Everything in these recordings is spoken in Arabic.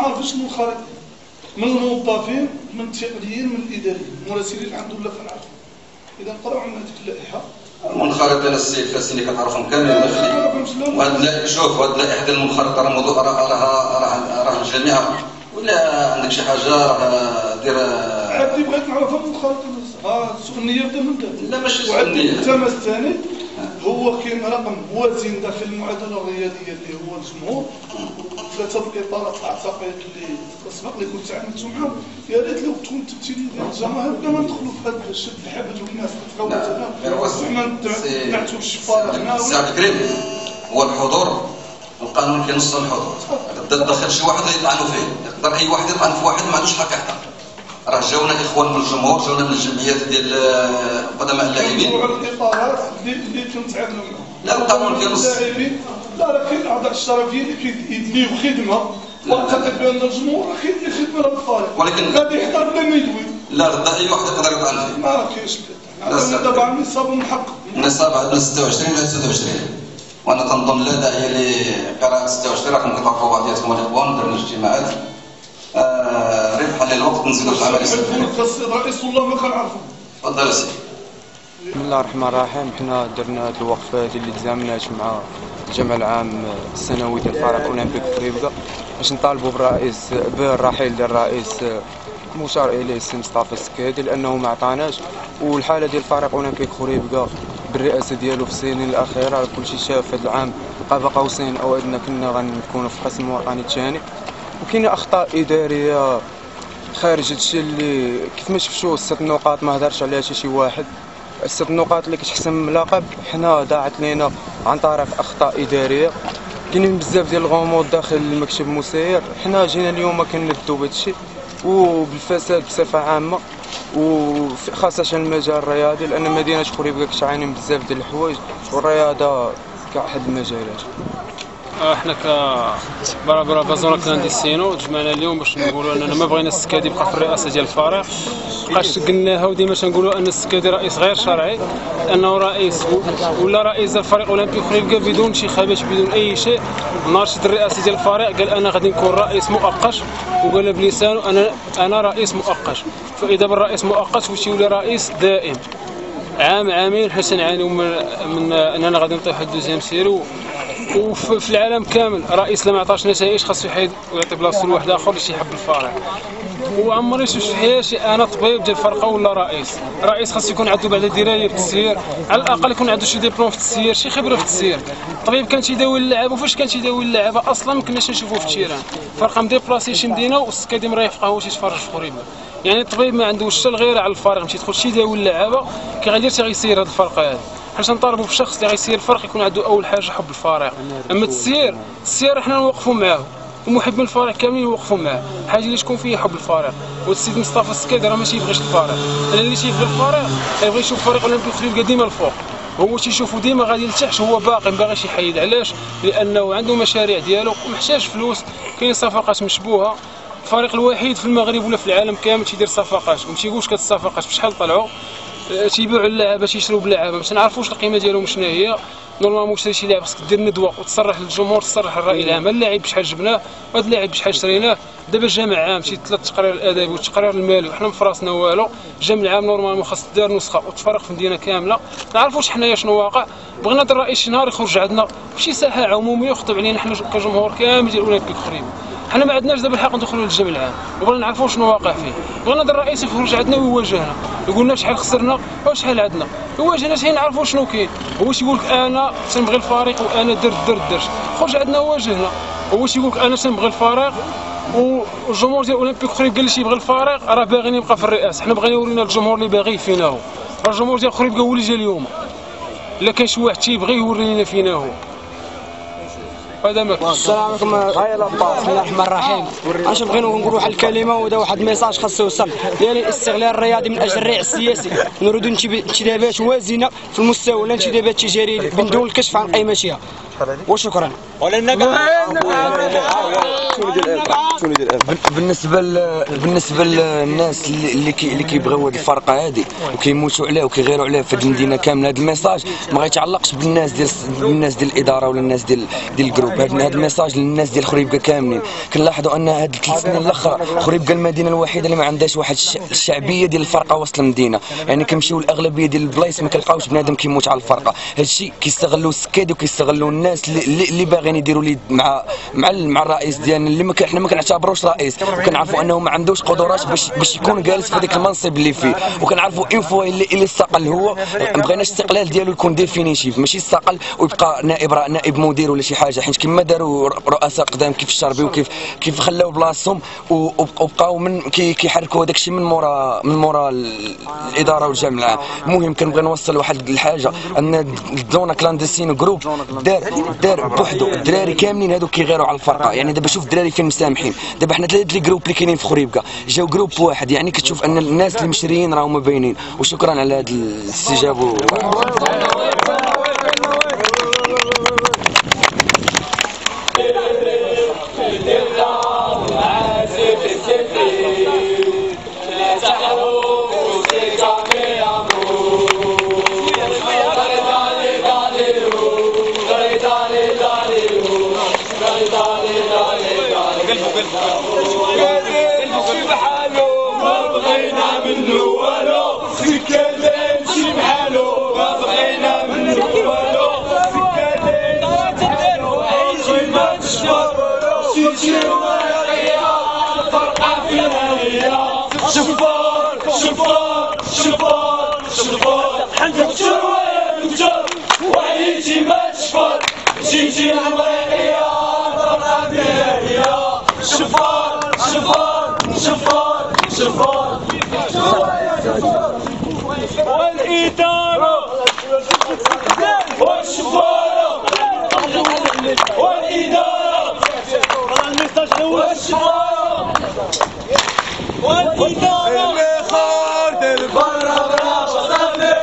عارفين شنو الخريطه من الموظفين من التقنيين من الاداريين المراسلين الحمد لله كنعرفوا. اذا نقراو عن هذيك اللائحه المنخرطين السيد فاسي اللي كتعرفهم كاملين داخلين. وهاد شوف هاد اللائحه ديال المنخرط راه موضوع راه الجميع ولا عندك شي حاجه راه دير عادي بغيت نعرفها من المنخرط. سوء النيه بدا من دابا. لا ماشي سوء النيه. التماس الثاني هو كاين رقم موازين داخل المعادله الرياضيه اللي هو الجمهور. ثلاثه الاطارات اعتقد اللي تسبق اللي كنت تعاملت معاهم. يا ريت لو تكون التمثيليه ديال الجماهير بلا ما ندخلوا في هذا الشد الحبل والناس كتفوت هنا ما نعتوش الفارغ هنا. سي عبد الكريم هو الحضور القانون كينص الحضور. دخل شي واحد يطعنوا فيه، يقدر اي واحد يطعن في واحد ما عندوش حق يحضر. راه جاونا اخوان من الجمهور، جاونا من الجمعيات ديال قدماء اللاعبين. الاطارات اللي كنتعاملوا معاهم. لا القانون كينص. لا راه كاين اعضاء الشرفيه اللي كيديروا خدمه واعتقد بان الجمهور راه كيدير خدمه لهذا الفريق. ولكن غادي يحضر بلا ما يدوي. لا غدا اي واحد يقدر يطعن فيه. ما كاينش كذا. دابا النصاب محقق. النصاب عندنا 26 ولا 26. وانا تنظن لا داعي لقراءه 26 راكم كتعرفوا بعضياتكم الاخوان درنا اجتماعات. ربحا للوقت نزيدوا في العمل السلمي. الرئيس والله ما كنعرفو. تفضل سي. بسم الله الرحمن الرحيم. حنا درنا هذه الوقفه هذه اللي تزامنات مع الجمع العام السنوي ديال الفريق الاولمبيك فريبكا باش نطالبوا بالرحيل ديال الرئيس المشار اليه السي مصطفى السكادي لانه ما عطاناش. والحاله ديال الفريق الاولمبيك فريبكا بالرئاسه ديالو في السنين الاخيره كلشي شاف هذا العام قاب قوسين او ادنى كنا غنكونوا في القسم الوطني الثاني. وكاين اخطاء اداريه خارج هادشي اللي كيف ما شفتوا 6 نقاط ما هضرش عليها شي واحد. 6 نقاط اللي كتحسم من اللقب حنا ضاعت لينا عن طريق اخطاء اداريه. كاينين بزاف ديال الغموض داخل المكتب المسير. حنا جينا اليوم كنردوا بهذا الشيء وبالفساد بصفه عامه وخاصه المجال الرياضي لان مدينه فريبكا كتعاني من بزاف ديال الحوايج والرياضه كاحد المجالات. احنا برا بازونا كلانديسينو تجمعنا اليوم باش نقولوا اننا ما بغينا السكادي يبقى في الرئاسه ديال الفريق. بقاش قلناها وديما تنقولوا ان السكادي رئيس غير شرعي، انه رئيس ولا رئيس ديال الفريق الاولمبي فريبكا بدون انتخابات بدون اي شيء. نهار شد الرئاسه ديال الفريق قال انا غادي نكون رئيس مؤقت وقال بلسانه انا رئيس مؤقت. فاذا بالرئيس مؤقت واش يولي رئيس دائم عام عامين حتى تنعانيو من اننا غادي نطيحوا الدوزيام سيرو. وفي العالم كامل رئيس لما عطاش نتائج خاصو يحيد ويعطي بلاصتو لواحد اخر باش يحب الفريق. وعمري شفت في حياتي انا طبيب ديال الفرقه ولا رئيس خاصو يكون عنده بعدا درايه في التسيير، على الاقل يكون عنده شي ديبلوم في التسيير شي خبره في التسيير. الطبيب كان تيداوي اللعابه وفاش كان تيداوي اللعابه اصلا ما كناش نشوفوه في التيران. فرقه مديبلاسي شي مدينه والسكادي مريح في قهوه تيتفرج في فريبكا. يعني الطبيب ما عندوش حتى الغيره على الفريق ماشي يدخل شي يداوي اللعابه كي غيدير تيغيسير هاد الفرقه هذه. حنا تنطالبوا بالشخص اللي غيسير الفرق يكون عنده اول حاجه حب الفريق. اما التسيير حنا نوقفوا معاه ومحبين الفريق كاملين يوقفوا معاه. حاجه اللي تكون فيها حب الفريق. والسيد مصطفى السكادي راه ما تيبغيش الفريق. انا اللي تيبغي الفريق كيبغي يشوف الفريق الاولمبي فريبكا ديما الفوق. هو تيشوفو ديما غادي لتحت هو باقي ما باغيش يحيد. علاش؟ لانه عنده مشاريع ديالو ومحتاج فلوس. كاين صفقات مشبوهه. الفريق الوحيد في المغرب ولا في العالم كامل تيدير صفقات وما تيقولش كات الصفقات بشحال طلعوا. تيبيعوا اللعابه تيشريو باللعابه ما تنعرفوش القيمه ديالهم شنو هي. نورمالمون تشري شي لاعب خصك دير ندوه وتصرح للجمهور تصرح للراي العام اللاعب بشحال جبناه وهذا اللاعب بشحال شريناه. دابا الجامع عام شي 3 تقرير الادبي والتقرير المالي وحنا مفراسنا والو. الجامع العام نورمالمون خاص دار نسخه وتفرق في المدينه كامله. ما نعرفوش حنايا شنو واقع. بغينا الرئيس شي نهار يخرج عندنا فشي ساحه عموميه ويخطب علينا حنا كجمهور كامل ديال الاولمبيك فريبكا. حنا ما عندناش دابا الحق ندخلوا للجامع العام وبغينا نعرفوا شنو واقع فيه. بغينا الرئيس يخرج عندنا ويواجهنا يقول لنا شحال خسرنا وشحال عندنا. يواجهنا حتى نعرفوا شنو كاين. هو تيقول لك انا تنبغي الفريق وانا درت خرج عندنا وواجهنا. هو تيقول لك انا تنبغي الفريق والجمهور ديال الاولمبيك فريبكا اللي تيبغي الفريق راه باغيين يبقى في الرئاسه. حنا بغينا يورينا الجمهور اللي باغي فينا هو. راه الجمهور ديال فريبكا هو اللي جا اليوم. الا كاين شي واحد تيبغي يوري لنا فينا هو. السلام عليكم. هاي الابطال. بسم الله الرحمن الرحيم. اش بغينا نقولوا واحد الكلمه وهذا واحد الميساج خاصو يوصل ديال الاستغلال الرياضي من اجل الريع السياسي. نريدوا انتدابات وازنه في المستوى ولا انتدابات تجاريه من دون الكشف عن قيمتها. وشكرا. بالنسبه للناس اللي كيبغيو هذه الفرقه هذه وكيموتوا عليها وكيغيروا عليها في هذه المدينه كامله، هذا الميساج ما غيتعلقش بالناس ديال الاداره ولا الناس ديال الجروب. بهذا الميساج للناس ديال خريبكا كاملين. كنلاحظوا ان هاد 3 سنين الاخرى خريبكا المدينه الوحيده اللي ما عندهاش واحد الشعبيه ديال الفرقه وسط المدينه، يعني كنمشيو الاغلبيه ديال البلايص ما كنلقاوش بنادم كيموت على الفرقه. هادشي كيستغلوا السكادي وكيستغلوا الناس اللي باغيين يديروا ليد مع الرئيس ديالنا اللي حنا ما كنعتبروش رئيس، وكنعرفوا انه ما عندوش قدرات باش يكون جالس في هذاك المنصب اللي فيه، وكنعرفوا اون فوا اللي استقل هو ما بغيناش الاستقلال ديالو يكون ديفينيتيف، ماشي استقل ويبقى نائب مدير ولا شي حاجه، حيت كما داروا رؤساء قدام كيف الشربي وكيف خلاو بلاصتهم وبقاو من كيحركوا هذاك الشيء من مورا الاداره والجامعه العام. المهم كنبغي نوصل واحد الحاجه ان الزونا كلاندستين جروب دار بوحدو، الدراري كاملين هادو كيغيروا على الفرقه. يعني دابا شوف الدراري فين مسامحين، دابا حنا 3 جروب اللي كاينين في خريبكا جاو جروب واحد، يعني كتشوف ان الناس اللي مشريين راهم باينين. وشكرا على هذا الاستجابه. ما بغينا منه والو، سكادة يمشي بحالو، ما بغينا منه والو، سكادة يمشي بحالو، عيشي ما تشفر، شي ورقية، الفرقة فيها هي، شفار شفار شفار شفار، دكتور ويا دكتور، وعيشي ما تشفر، شي ورقية، الفرقة فيها هي، شفار شفار شفار شفار والإدارة والشفارة والإدارة والشفارة والإدارة اللي خارج البرا برا شغالي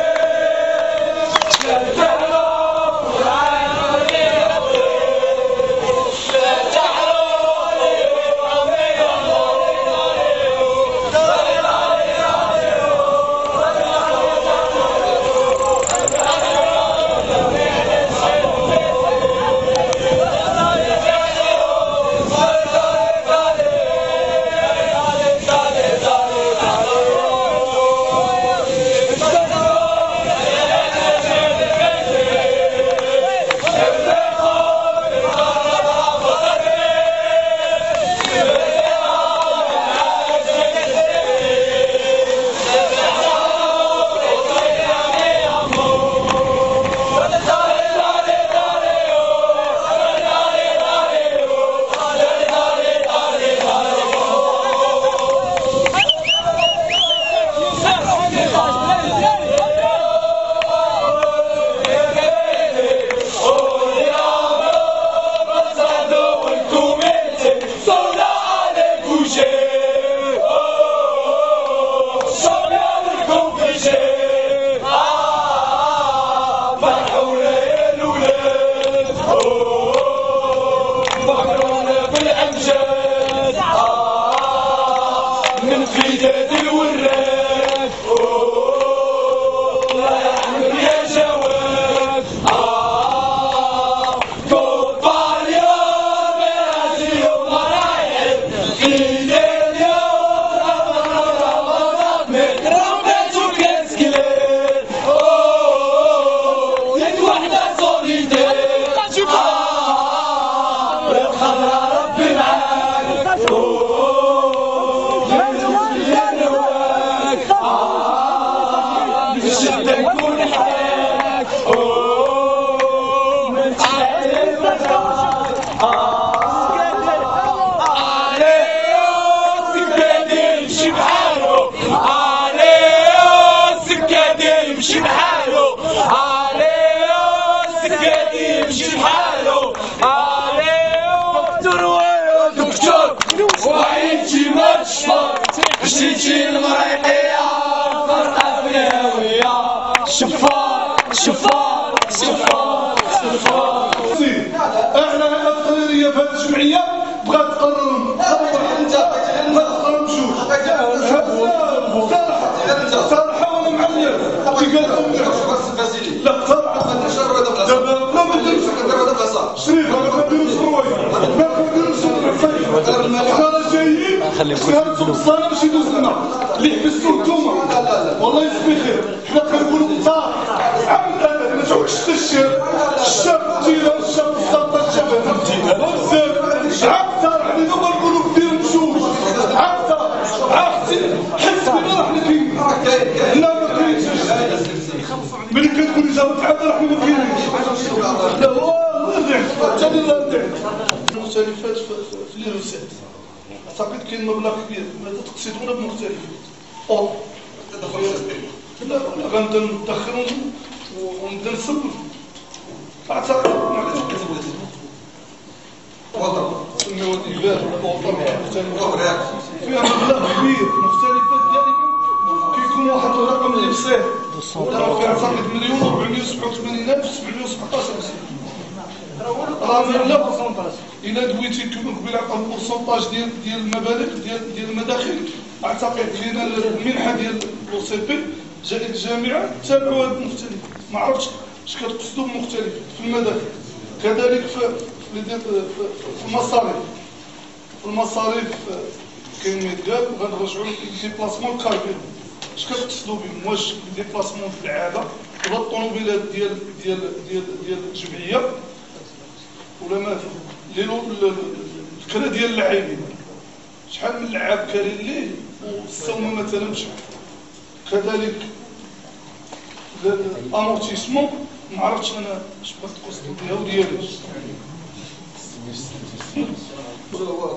من فداد الوراد الله يرحمك يا جواد كبار يا بلادي ومرايح فداد يا رمضان رمضان وكاسكلين يد وحدة صوليدين الخضرا ربي معاك يمشي بحالو عليه السكادي يمشي بحالو عليه دكتور ويا دكتور وعينتي ما تشفر مشيتي المريقية فرقة فيها ويا شفار شفار شفار شفار. احنا القضيه في هذه الجمعيه بغات تقررهم تقررهم بجوج صراحه وانا معلم كي قال لا صراحه دابا ما نديروش شريف راه جايين شهادة الصالة باش يدوز لنا اللي حبستو نتوما والله يجزي خير حنا كنقولوا مطار عام الأبد ما تعودش حتى الشاب التيران الشاب السلطة الشاب التيران بزاف عبتا حنا هما نقولوا كثير مشوش عبتا عرفتي حسبنا راه حنا كاينين لا ما كاينش ملي كتقولي جاوبت عبتا راه حنا ما كاينينش لا والله ضعت حتى الله ضعت المختلفات في لي روسيت اعتقد كاين مبلغ كبير ماذا تقصدون بمختلفين لا غنبدا ندخل ونبدا نسبب اعتقد معليش وضع سميوها الإجبار ولا مختلفة فيها مبلغ كبير مختلفات دائما كيكون واحد الرقم اللي بسيط كيعتقد 1,487,717 راه لا بورسونتاج إلا دويتي قبيل عطا البورسونتاج ديال المبالغ ديال المداخل أعتقد كاينة المنحة ديال الأو بي جائزة الجامعة تابعوا هاد المختلفات ما عرفتش اش كتقصدوا بمختلفات في المداخل كذلك في المصاريف كاين ميديال غنرجعوا للديبلاسمون كاربير اش كتقصدوا بهم واش ديبلاسمون في العاده ولا الطوموبيلات ديال الجمعيه ولا ما الفكره ديال اللاعبين شحال من لعاب كاري الليل والسومه مثلا بشحال كذلك الامورتيسمون ما عرفتش انا اش بغيت تقصدوا بها وديالي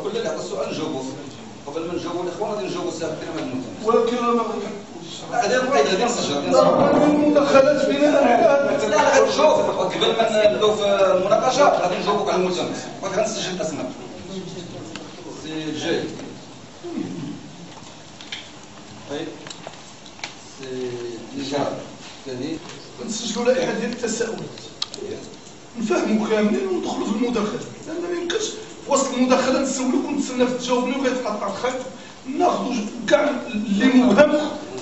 كل اللي عطى السؤال نجاوبوا قبل ما نجاوبوا الاخوان غادي نجاوبوا السابق كلمه المتهم ولكن انا غادي نقيد غادي نسجل المداخلات بناء على لا غادي نشوف قبل ما نبداو في المناقشه غادي نجاوبوك على المتهم وغادي غنسجل الاسماء سي جاي طيب سي نجار ثاني نسجلوا لائحه ديال التساؤلات نفهموا كاملين وندخلوا في المداخله لان ما يمكنش وسط المداخله نسولوك ونتسناك تجاوبني وكيتقطع الخيط ناخذوا كاع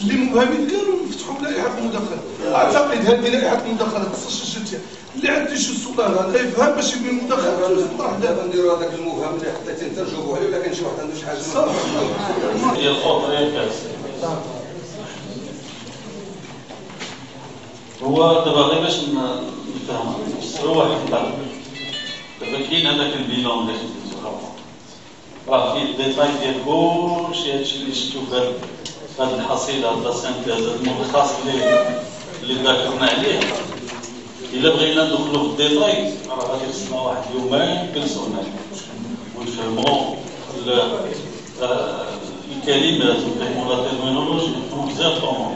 اللي مبهمين قالوا نفتحوا لائحه المداخله اعتقد هذه لائحه المداخله تسجلتها اللي عندي شي سؤال هذا يفهم باش يبني المداخله نطرح دابا نديروا هذاك المبهم اللي حطيتي انت نجاوبوا عليه ولا كاين شي واحد عنده شي حاجه هي الخطه هي الكاس هو دابا غير باش نفهم هو واحد الطالب دابا كاين هذاك البيلون اللي شفتو راه فيه الديتاي ديال كلشي هادشي اللي شفتو في هاد الحصيله هاد السانتيز هاد الملخص اللي ذكرنا عليه الا بغينا ندخلو في الديتاي راه غادي خصنا واحد يومين جلسوا هنا ونفهموا الكلمات ونفهموا لا ترمينولوجي ونفهموا بزاف الامور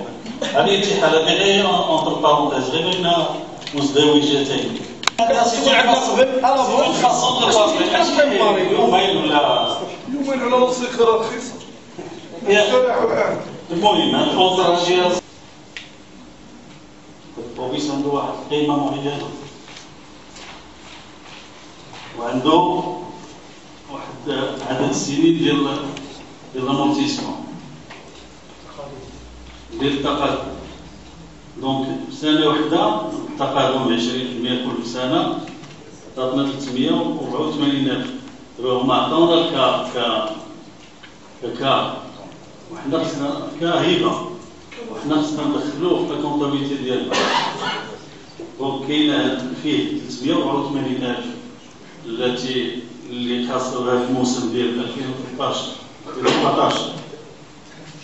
على اي حال هذه غير اونتر بارونتيز غير بين مزدوجتين يومين ولا يومين على نص قرار رخيصه المهم الاوتراجيات البروفيس عنده واحد القيمه معينه وعنده واحد عدد السنين ديال الامورتيسمون ديال التقدم دونك سنه وحده التقادم 20% كل سنه عطاتنا 384,000 دابا هما عطاونا كا وحنا خصنا كهبه وحنا خصنا ندخلوه في الكونطابيلتي ديالنا دونك كاين فيه 384,000 اللي خاصه بهذا الموسم ديال 2013 2014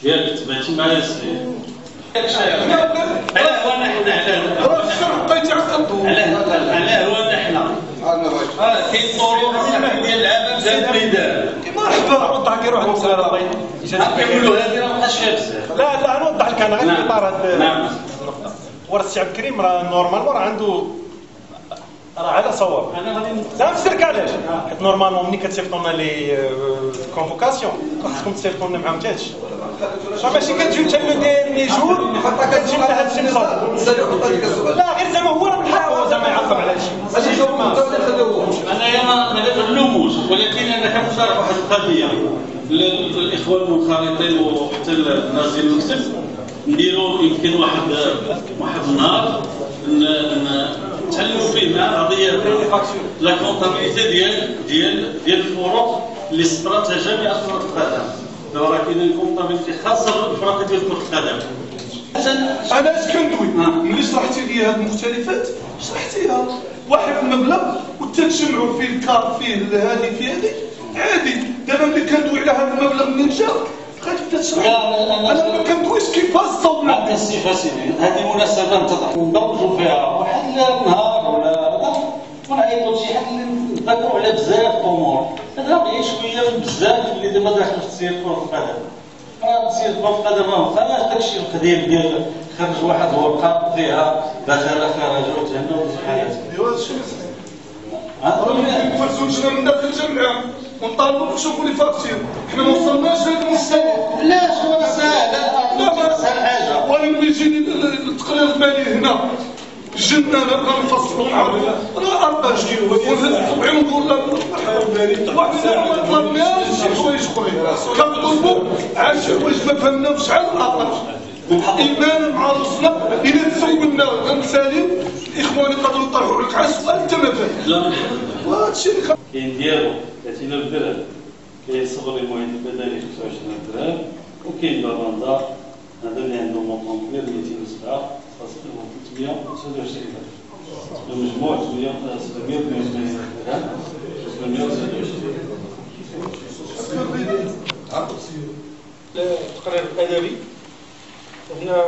ياك تبعتي معايا سي علاه هو نحن علاه هو نحن كاين طرق ديال العمل زاد البلدان مرحبا نوضح لك واحد المساله الله نكملوا هذه راه مابقاش فيها بزاف لا نوضح لك انا غير في اطار هذا نعم ورا السي عبد الكريم راه نورمالمون راه عنده راه على صواب انا غادي لا نفسرك علاش حيت نورمالمون ملي كتصيفطوا لنا لي كونفوكاسيون خصكم تصيفطوا لنا معاهم حتى هادشي ماشي كتجيو حتى لو ديرني جور كتجيو لنا هادشي الصوت لا غير زعما هو راه من حقه زعما يعقب على هادشي ماشي انايا ما نلوموش ولكن انا كنشارك واحد القضيه الاخوان المنخرطين وحتى الناس ديال المكتب نديروا يمكن واحد النهار نتحلوا فيه مع قضيه لا كونطابيليتي ديال الفروق اللي استراتيجيه اصلا القدم دابا كاين الكونطابيلتي خاصه بالفرق ديال كره القدم. انا اش كندوي ملي شرحتي لي هاد المختلفات شرحتيها واحد المبلغ وتجمعوا فيه الكار فيه هذه في هذه عادي. دابا ملي كندوي على هذا المبلغ منين جا غادي تشرح. انا ما كندويش كيفاش صوبنا هذه الصفه سيدي هذه مناسبه نتضح ندوزوا فيها واحد النهار ولا ونعيطوا شي حد نذكروا على بزاف الامور. هذا غير شويه بزاف اللي دابا داخل في تسيير كره القدم. راه تسيير كره القدم ما بقاش داكشي القديم ديال خرج واحد ورقه فيها دخل خرج وتهنى في حياته. ايوا هادشي راه كيفرزونا من داخل الجامعه ونطالبوا نشوفوا لي فاكتير. حنا ما وصلناش لهذا المستوى. علاش هو ساهل؟ لا سهل حاجه. وانا ملي يجيني التقرير المالي هنا جبنا غنفصلوا مع راه 4 كيلو طبعا نقول لك واحد ما طلبناش حوايج اخرين كنطلبوا 10 حوايج ما فهمناش شحال الاقل ايمانا مع راسنا. الا تسولنا غنساليو الاخوان يقدروا يطرحوا لك على السؤال انت ما فاهمش. وهادشي اللي كاين ديالو 30000 درهم، كاين صبر المعيد البدني 25000 درهم، وكاين لافاندا هذا اللي عنده مونطون كبير 207 329 المجموع 722 درهم 729. التقرير الادبي هنا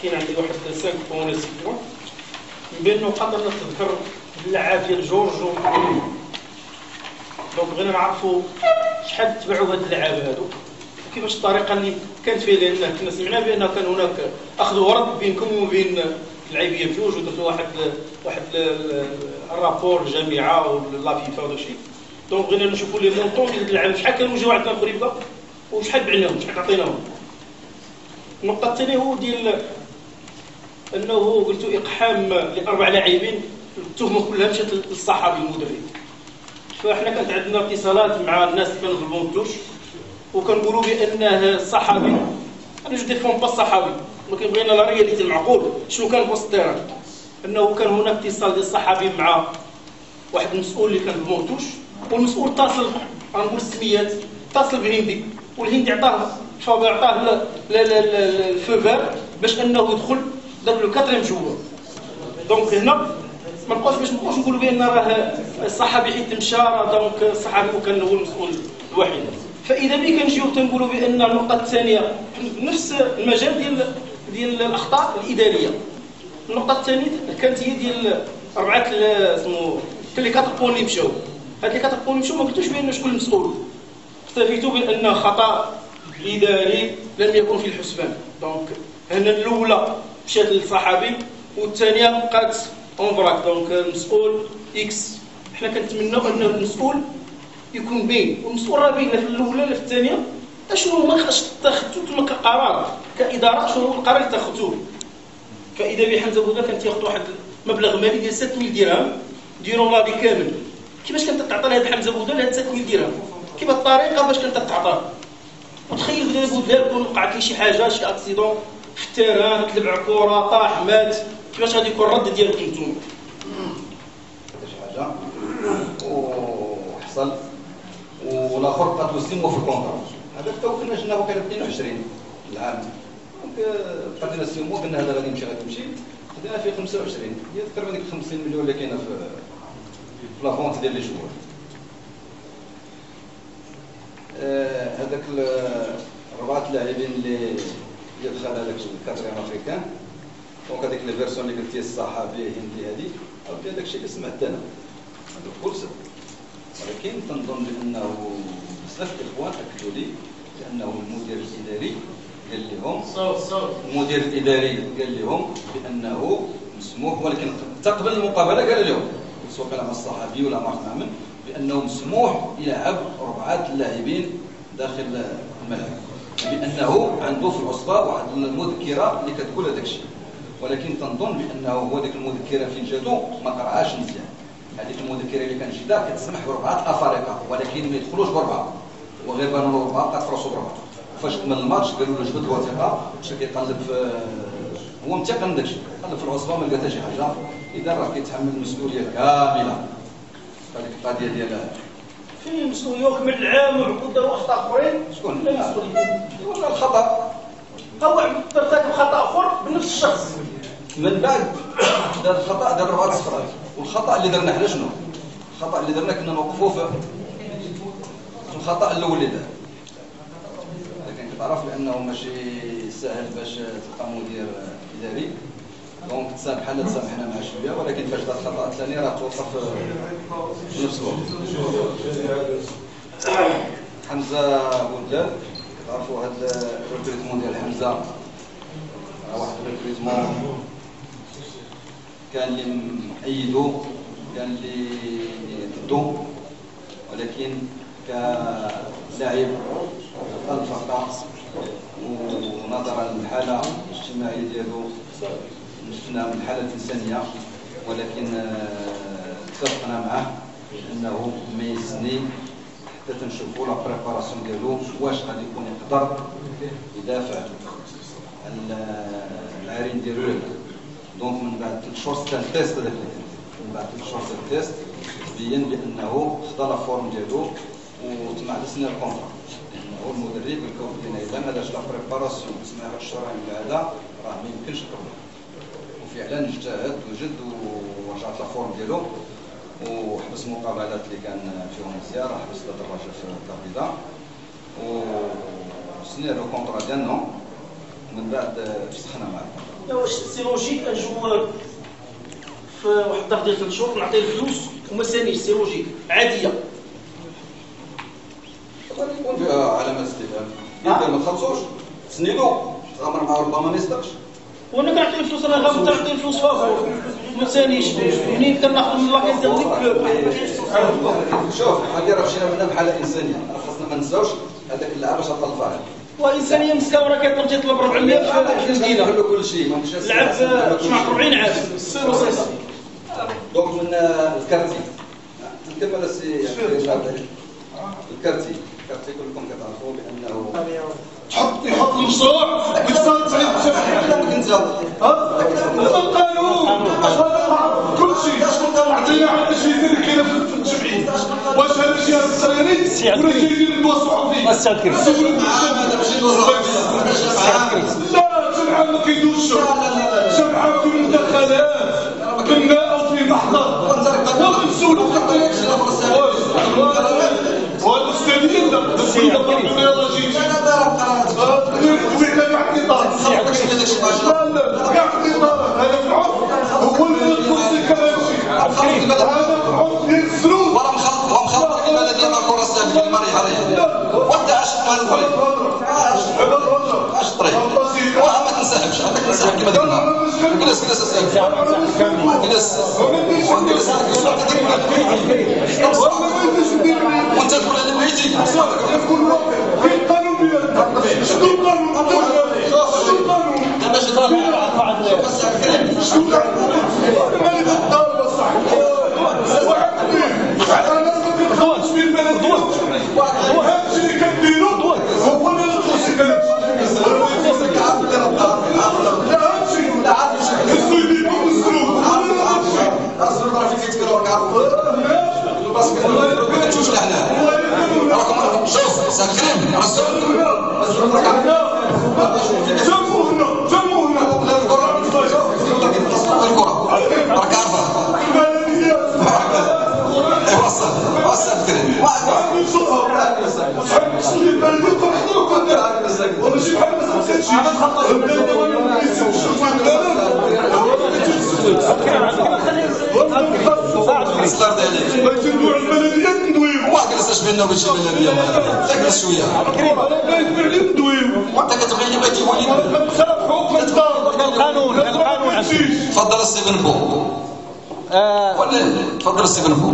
كاين عندي واحد 5 بوان سيكون من بين نقاط انا تذكر اللعاب ديال جورج دونك بغينا نعرفوا شحال تبعوا هاد اللعاب هادو وكيفاش الطريقه اللي كانت فيه، لان كنا سمعنا بان كان هناك اخذ ورد بينكم وبين اللعيبيه بجوج ودرتوا واحد الرابور الجامعه ولا فيفا ولا شيء. دونك بغينا نشوفوا لي مونطون ديال اللعاب شحال كانوا جاو عندنا في ريبكا وشحال بعناهم شحال عطيناهم. النقطه الثانيه هو ديال انه قلتوا اقحام ل4 لاعبين التهمه كلها مشات للصحابي المدرب. فاحنا كانت عندنا اتصالات مع الناس اللي كانوا في البونتوش وكنقولوا بانه الصحابي انا جو ديفون با الصحابي ولكن بغينا لا رياليتي المعقول شنو كان في وسط التيران. انه كان هناك اتصال ديال الصحابي مع واحد المسؤول اللي كان في البونتوش والمسؤول اتصل غنقول السميات اتصل بهندي والهندي عطاه الفوفير باش انه يدخل دار له 4 جوار. دونك هنا ما نبقاوش نقولوا بان راه الصحابي حيت مشى دونك الصحابي كان هو المسؤول الوحيد. فاذا ملي كنجيو تنقولوا بان النقطه الثانيه نفس المجال ديال الاخطاء الاداريه. النقطه الثانيه كانت هي ديال 4 اسمو اللي 4 بوين اللي مشاو. هاد اللي 4 بوين مشاو ما قلتوش بان شكون المسؤول، اكتفيتوا بان خطا اداري لم يكن في الحسبان. دونك هنا الاولى مشات للصحابي والثانيه بقات اون فراك دونك المسؤول اكس. حنا كنتمناو ان المسؤول يكون باين والمسؤول راه باين في الاولى لا في الثانيه. اشنو هما اتخذتوا كما كقرار كاداره شنو هو القرار اللي اتخذتوه. فاذا بحمزه بوذا كان تياخذ واحد مبلغ مالي ديال 6000 درهم ديروا لادي كامل. كيفاش كانت تعطى لهاد حمزه بوذا لهاد 6000 درهم؟ كيف الطريقه باش كانت تعطى؟ وتخيل دابا بوذا يكون وقعت ليه شي حاجه شي اكسيدون في التيران تلبع كره طاح مات، كيفاش غادي يكون الرد ديالكم نتوما؟ شي حاجه وحصل والاخر بقات وسيمو في الكونطرا. هذا حتى كنا جناه كان 22 العام دونك بقينا نسيمو قلنا هذا غادي يمشي خدينا فيه 25 هي تقريبا ديك 50 مليون اللي كاينه في لافونت ديال لي جوار. هذاك 4 لاعبين اللي دخل هذاك الكاتريام افريكان دونك هذيك لي فيرسيون اللي قلتي الصحابي هندي هذه عاودي هذاك الشيء اللي سمعت انا هذا كل سبب. ولكن تنظن بانه بزاف الاخوان اكدوا لي بانه المدير الاداري قال لهم المدير الاداري قال لهم بانه مسموح، ولكن قبل المقابله قال لهم سواء كان مع الصحابي ولا مع من بانه مسموح يلعب 4 لاعبين داخل الملعب بانه عنده في العصبه واحد المذكره اللي كتقول هذاك الشيء. ولكن تنظن بانه هو ديك المذكره فين جاتو ما قراهاش مزيان. هذيك المذكره اللي كان جدا كتسمح ب4 افارقه ولكن ما يدخلوش ب4 وغير بانوا له 4 بقات فراسو ب4. فاش كمل الماتش قالوا له جبد الوثيقه مشى كيقلب في هو متيقن من داكشي قلب في العصبه ما لقى حتى شي حاجه. اذا راه كيتحمل المسؤوليه كامله هذيك القضيه ديال في مسؤوليه وكمل العام وعقود داروا اخطاء اخرين شكون لا مسؤوليه ولا الخطا طوع ترتكب خطا اخر بنفس الشخص من بعد دار الخطا دار 4 صفرات والخطا اللي درنا حنا شنو؟ الخطا اللي درنا كنا نوقفوه في الخطا الاول اللي دار لكن كتعرف بانه ماشي سهل باش تلقى مدير اداري دونك تسامح حنا تسامحنا مع شويه ولكن باش دار الخطا الثاني راه توقف في نفس الوقت. حمزه بودلال كتعرفوا هذا الريكروتمون ديال حمزه واحد الريكروتمون كان اللي مأيدو كان اللي ضدو ولكن كلاعب الفرقه ونظرا للحاله الاجتماعيه ديالو شفنا من الحاله الانسانيه ولكن اتفقنا معه انه ما يزني حتى تنشوفوا لا بريباراسيون ديالو واش غادي يكون يقدر يدافع على العارين ديالو ولا لا. دونك من بعد 3 شهور كان تيست هذاك من بعد 3 شهور التيست بين بانه خدا لا فورم ديالو وطمع لسنا الكونترا لانه المدرب الكون لنا اذا ما دارش لا بريباراسيون تسمى هذا الشهر من هذا راه ما يمكنش يقبل. وفعلا اجتهد وجد ورجعت لا فورم ديالو وحبس مقابلات اللي كان فيهم مزيان راه حبس الدراجه في الكابيدا وسنير الكونترا ديالنا ومن بعد فسخنا معاه. واش سي لوجيك ان جوار في واحد الظرف ديال 3 شهور نعطيه الفلوس وما سانيش سي لوجيك عاديه يكون فيها علامات استفهام اذا ما تخلصوش تسنيدو تغامر معاه ربما ما يصدقش. وانا كنعطيه الفلوس انا غادي نعطيه الفلوس فافور ما سانيش منين كناخذ من لاكيت ديال شوف هذه راه مشينا منها بحاله انسانيه راه خاصنا ما ننساوش هذاك اللاعب باش عطى الفارق وانسانيه مسكين راه كيطلب تيطلب 400 في المدينه كله كل شيء ما مشاش لعب سمعت 40 عام سير وصيصه دونك من الكارتي نكمل السي الكارتي كلكم كتعرفوا بانه يحط المشروع القانون كل شيء عطينا عندنا شي يدير كاين في الجمعيه واش هذا الشيء الصغيرين ولا جايين ندوسوا فيه لا الجمعه ما كيدوزش الجمعه في مدخلات كنا او في محضر ومسؤول والاستاذين البيولوجي هو اللي ورا مخلط البلد ديال الكره السابقه المري هذه وانت عاش الطريق عاش الطريق ما تنسحبش هذاك تنسحب كما درنا جلس وانت تقول انا ميتي في القانون ديالنا شنو القانون بيننا وبين شي بلديه تجلس شويه وانت كتبغي اللي بغيتي القانون تفضل ستيفن بو ولا تفضل ستيفن بو.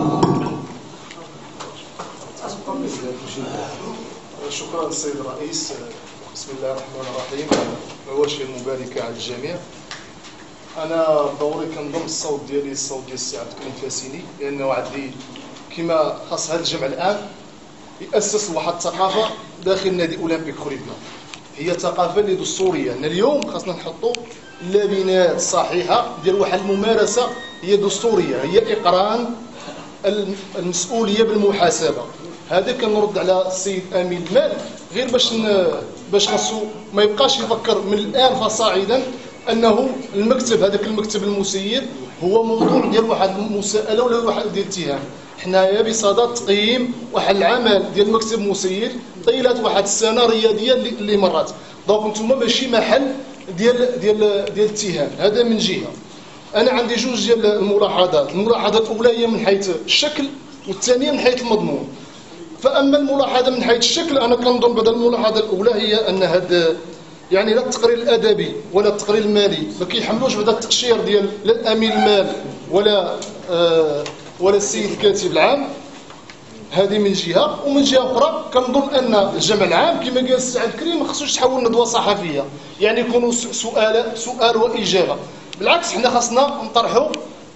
شكرا السيد الرئيس. بسم الله الرحمن الرحيم. مواشي مباركه على الجميع. انا ضروري كنضم الصوت ديالي الصوت ديال السي عبد الكريم فاسيني لانه عندي كما خاص هذا الجمع الان يأسس واحد الثقافه داخل نادي اولمبيك خريبكا هي ثقافه اللي دستوريه. ان اليوم خاصنا نحطوا اللبنات الصحيحه ديال واحد الممارسه هي دستوريه هي اقران المسؤوليه بالمحاسبه. هذا كنرد على السيد امين المال غير باش خاصو ما يبقاش يفكر من الان فصاعدا انه المكتب هذاك المكتب المسير هو موضوع ديال واحد المساءله ولا واحد ديال الاتهام. حنايا بصدد تقييم واحد العمل ديال مكتب مسير طيله واحد السنه رياضيه اللي مرات. دونك نتوما ماشي محل ديال الاتهام. هذا من جهه. انا عندي جوج ديال الملاحظات. الملاحظه الاولى هي من حيث الشكل والثانيه من حيث المضمون. فاما الملاحظه من حيث الشكل انا كنظن بهذه الملاحظه الاولى هي ان هذا يعني لا التقرير الادبي ولا التقرير المالي ما كيحملوش بهذا التقشير ديال لا الامين المال ولا السيد الكاتب العام. هذه من جهه. ومن جهه اخرى كنظن ان الجمع العام كما قال السعد الكريم ما خصوش تحول ندوه صحفيه، يعني يكونوا سؤال واجابه. بالعكس حنا خاصنا نطرحوا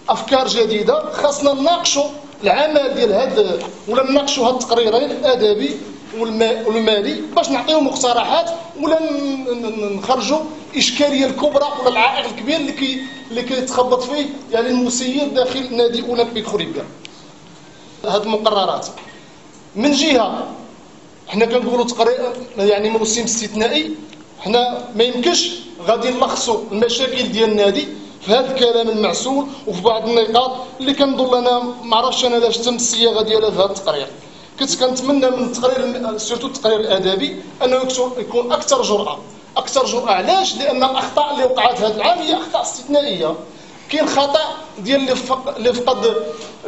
افكار جديده، خاصنا نناقشوا العمل ديال هذا ولا نناقشوا هذا التقريرين الادبي والمالي باش نعطيو مقترحات ولا نخرجوا اشكاليه الكبرى ولا العائق الكبير اللي كيتخبط فيه يعني المسير داخل نادي اولمبيك خريبكا. هذه المقررات من جهه حنا كنقولوا تقرير يعني موسم استثنائي. حنا ما يمكنش غادي نلخصوا المشاكل ديال النادي في هذا الكلام المعسول وفي بعض النقاط اللي كنظن انا ما عرفتش انا علاش تم الصياغه ديالها في هذا التقرير. كنت كنتمنى من التقرير سورتو التقرير الادبي انه يكون اكثر جرأه. علاش؟ لان الاخطاء اللي وقعت هذا العام هي اخطاء استثنائيه. كاين خطا ديال اللي فقد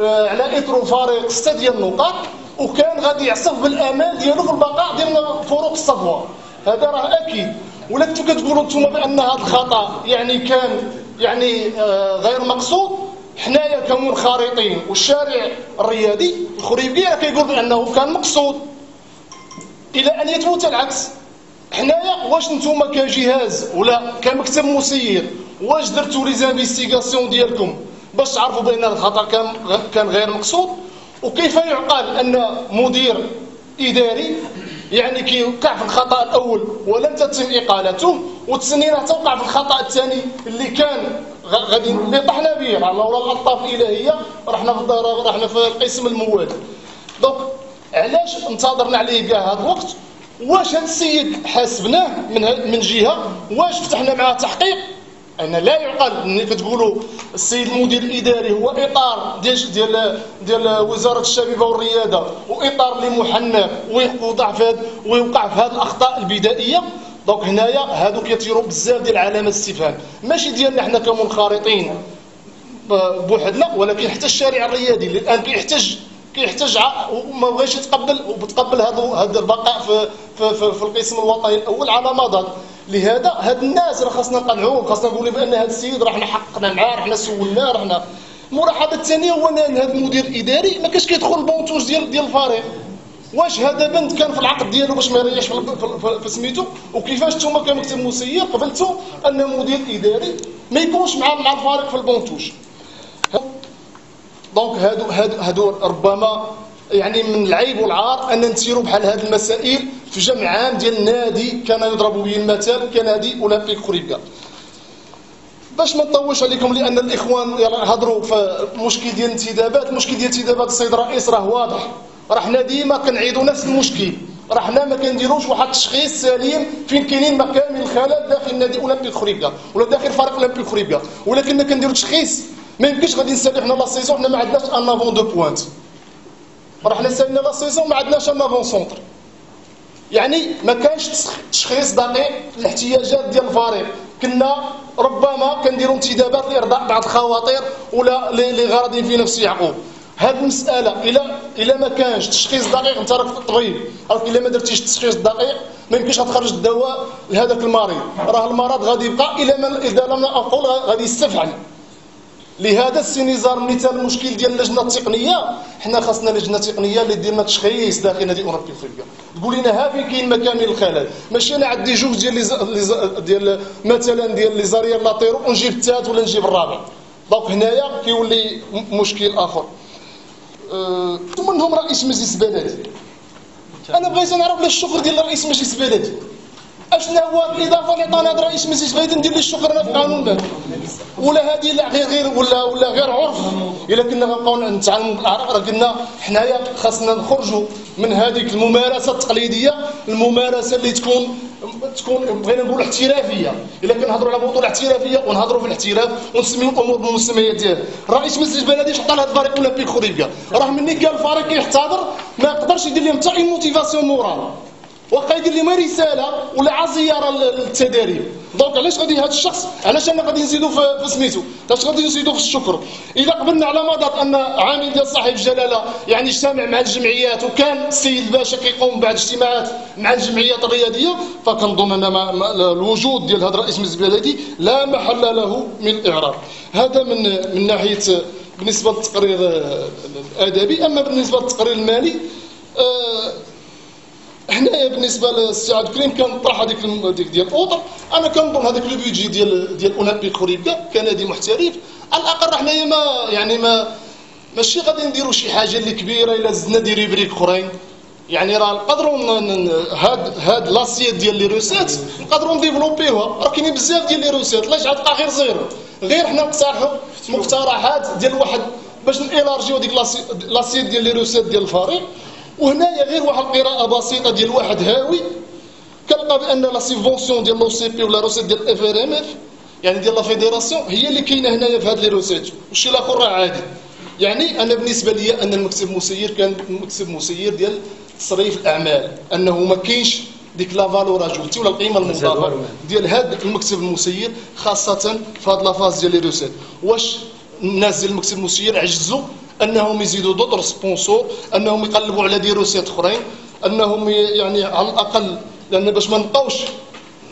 على اثر فارق 6 ديال النقاط وكان غادي يعصف بالامال ديالو في البقاء ديال فروق الصفوه. هذا راه اكيد. ولا كنتو كتقولوا نتوما بان هذا الخطا يعني كان يعني غير مقصود. حنايا كمنخرطين والشارع الرياضي الخريبكي كيقول بانه كان مقصود الى ان يثبت العكس. حنايا واش نتوما كجهاز ولا كمكتب مسير واش درتوا لي زانفيستيغاسيون ديالكم باش تعرفوا بان الخطا كان غير مقصود؟ وكيف يعقل ان مدير اداري يعني كيوقع في الخطا الاول ولم تتم اقالته وتسنينا توقع في الخطا الثاني اللي كان غادي اللي طحنا به على وراء الاطراف الالهيه رحنا في القسم الموالي. دونك علاش انتظرنا عليه كاع هذا الوقت؟ واش هذا السيد حاسبناه من جهه؟ واش فتحنا معاه تحقيق؟ أنا لا يعقل ملي كتقولوا السيد المدير الاداري هو اطار ديال وزاره الشبيبه والرياضه واطار اللي محنك ويوقع في هذه الاخطاء البدائيه. دونك هنايا هادو كيطيروا بزاف ديال علامات الاستفهام ماشي ديالنا حنا كمنخرطين بوحدنا ولكن حتى الشارع الرياضي اللي الان كيحتاج وما بغاش يتقبل وبتقبل هذا البقاء في القسم الوطني الاول على مضض. لهذا هاد الناس راه خاصنا نقنعوهم، خاصنا نقولوا بان هذا السيد راه حنا حققنا معاه، راه حنا سولناه، راه حنا. الملاحظه الثانيه هو ان هذا المدير الاداري ما كاش كيدخل البونتوج ديال الفريق. واش هذا بند كان في العقد ديالو باش ما يريحش في سميتو؟ وكيفاش نتوما كمكتب مسير قبلتوا ان مدير اداري ما يكونش مع الفريق في البونتوج؟ دونك هادو ربما يعني من العيب والعار ان نسيروا بحال هذه المسائل في جمع عام ديال النادي كان يضرب به المثل كنادي اولمبيك خريبكا. باش ما نطولش عليكم لان الاخوان هضروا في مشكل ديال الانتدابات. المشكل ديال الانتدابات السيد الرئيس راه واضح، راه حنا ديما كنعيدوا نفس المشكل، راه حنا ما كنديروش واحد التشخيص سليم فين كاينين مكامن الخلل داخل نادي اولمبيك خريبكا ولا داخل فريق اولمبيك خريبكا، ولكن كنديروا تشخيص. ما يمكنش غادي نسالي حنا لا سيزون حنا ما عندناش ان افون دو بوينت، راه حنا سالينا لا سيزون ما عندناش ان افون سونتر. يعني ما كانش تشخيص دقيق الاحتياجات ديال الفريق. كنا ربما كنديروا انتدابات لارضاء بعض الخواطر ولا لغرض في نفس يعقوب. هذه المساله الا ما كانش تشخيص دقيق، انت راك الطبيب، راك الا ما درتيش التشخيص الدقيق ما يمكنش غتخرج الدواء لهذاك المريض، راه المرض غادي يبقى اذا لم اقول غادي يستفعل. لهذا السي نزار مثال المشكل ديال اللجنه التقنيه، حنا خاصنا لجنه تقنيه اللي دير لنا تشخيص داخل نادي اولمبيك خريبكا، تقول لنا ها فين كاين مكامن الخلل، ماشي انا عندي جوج ديال مثلا ديال لي زاريير لاتيرو ونجيب الثالث ولا نجيب الرابع. دونك هنايا كيولي مشكل اخر. ثم منهم رئيس مجلس بلدي. انا بغيت نعرف لا الشغل ديال رئيس مجلس بلدي، اش شنو هو الاضافه اللي عطانا هذا الرئيس مزيج بغيت ندير ليه الشكر انا في القانون ده ولا هذه لا غير ولا غير عرف الا كنا غنبقاو نتعلموا بالاعراق راه قلنا حنايا خاصنا نخرجوا من هذيك الممارسه التقليديه الممارسه اللي تكون بغينا نقولوا احترافيه الا كنهضروا على بطوله احترافيه ونهضروا في الاحتراف ونسميو الامور بالمسميات ديالها الرئيس مجلس البلدي حط لها الفريق اولمبيك خريبكا راه مني كان الفريق كيحتضر ما يقدرش يدير لهم حتى موتيفاسيون مورال واخا يدير لي ما رساله ولا عزياره للتدريب دونك علاش غادي هذا الشخص علاش انا غادي نزيدو في سميتو علاش غادي نزيدو في الشكر اذا قبلنا على مضض ان عامل ديال صاحب الجلاله يعني اجتمع مع الجمعيات وكان السيد الباشا كيقوم بعض الاجتماعات مع الجمعيات الرياضيه فكنظن ان الوجود ديال هذا الرئيس مجلس البلدي لا محل له من الاعراب هذا من ناحيه بالنسبه للتقرير الادبي اما بالنسبه للتقرير المالي هنايا بالنسبه للسي عبد الكريم كان طرح هذيك ديال اوطر انا كنظن هذاك لو بيجي ديال اولمبيك خريبكا كنادي محترف على الاقل حنايا ماشي غادي نديروا شي حاجه اللي كبيره الا زدنا دي ريبريك اخرين يعني راه نقدروا هاد لاسيت ديال لي روسيت نقدروا نديفلوبيوها راه كاينين بزاف ديال لي روسيت علاش غتبقى غير زيرو غير حنا نقترحوا مقترحات ديال واحد باش نيلارجيو ديك لاسيت ديال لي روسيت ديال الفريق وهنايا غير واحد القراءه بسيطه ديال واحد هاوي كنلقى بان لا سيفونسيون ديال لو سي بي ولا روسيت ديال اف ار ام اف يعني ديال لا فيدراسيون هي اللي كاينه هنايا في هاد لي روسيت والشيء الاخر راه عادي يعني انا بالنسبه لي ان المكتب المسير كان مكتب مسير ديال تصريف الاعمال انه ما كاينش ديك لا فالور اجوتي ولا القيمه المضافه ديال هذا المكتب المسير خاصه في هاد لا فاز ديال لي روسيت واش الناس ديال المكتب المسير عجزوا انهم يزيدوا دوطر سبونسور انهم يقلبوا على دي روسيات اخرين انهم يعني على الاقل لان باش ما نبقاوش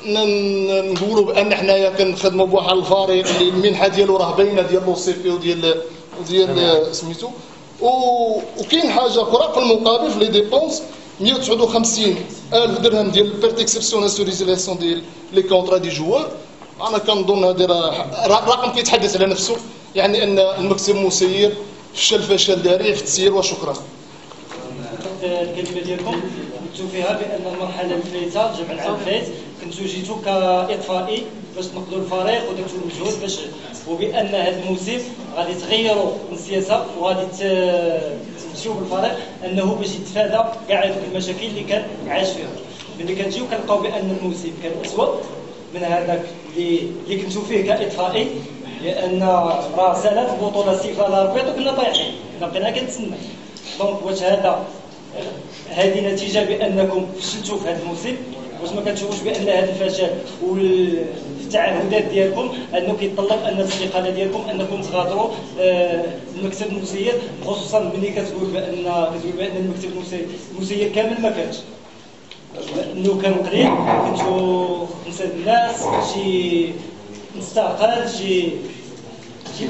نقولوا بان حنايا كنخدموا بواحد الفريق اللي المنحه ديالو راه باينه ديال لو سي بي وديال سميتو وكاين حاجه اخرى في المقابل في لي ديبونس 159,000 درهم ديال بيرت اكسبسيونيل سو ريزيلاسيون ديال لي كونطرا دي جوار انا كنظن هذا رقم كيتحدث على نفسه يعني ان المكتب المسير فشل ذريع في التسيير وشكرا. الكلمه ديالكم قلتوا فيها بان المرحله الفايته الجمع العام الفايت كنتو جيتو كاطفائي باش تنقذوا الفريق ودرتوا المجهود باش وبان هذا الموسم غادي تغيروا السياسه وغادي تمشيو بالفريق انه باش يتفادى كاع هذوك المشاكل اللي كان عاش فيها. ملي كنجيو كنلقاو بان الموسم كان اسوء من هذاك اللي كنتو فيه كاطفائي لان راه سالات البطوله السيفه على الربيط وكنا طايحين كنا بقينا كنتسنى دونك واش هذه نتيجه بانكم فشلتوا في هذا الموسم واش ما كتشوفوش بان هذا الفشل والتعهدات ديالكم انه كيتطلب ان الاستقاله ديالكم انكم تغادروا المكتب المسير خصوصا ملي كتقول بان المكتب المسير كامل ما كانش انه كان قليل كنتو 5 الناس شي مستقل شي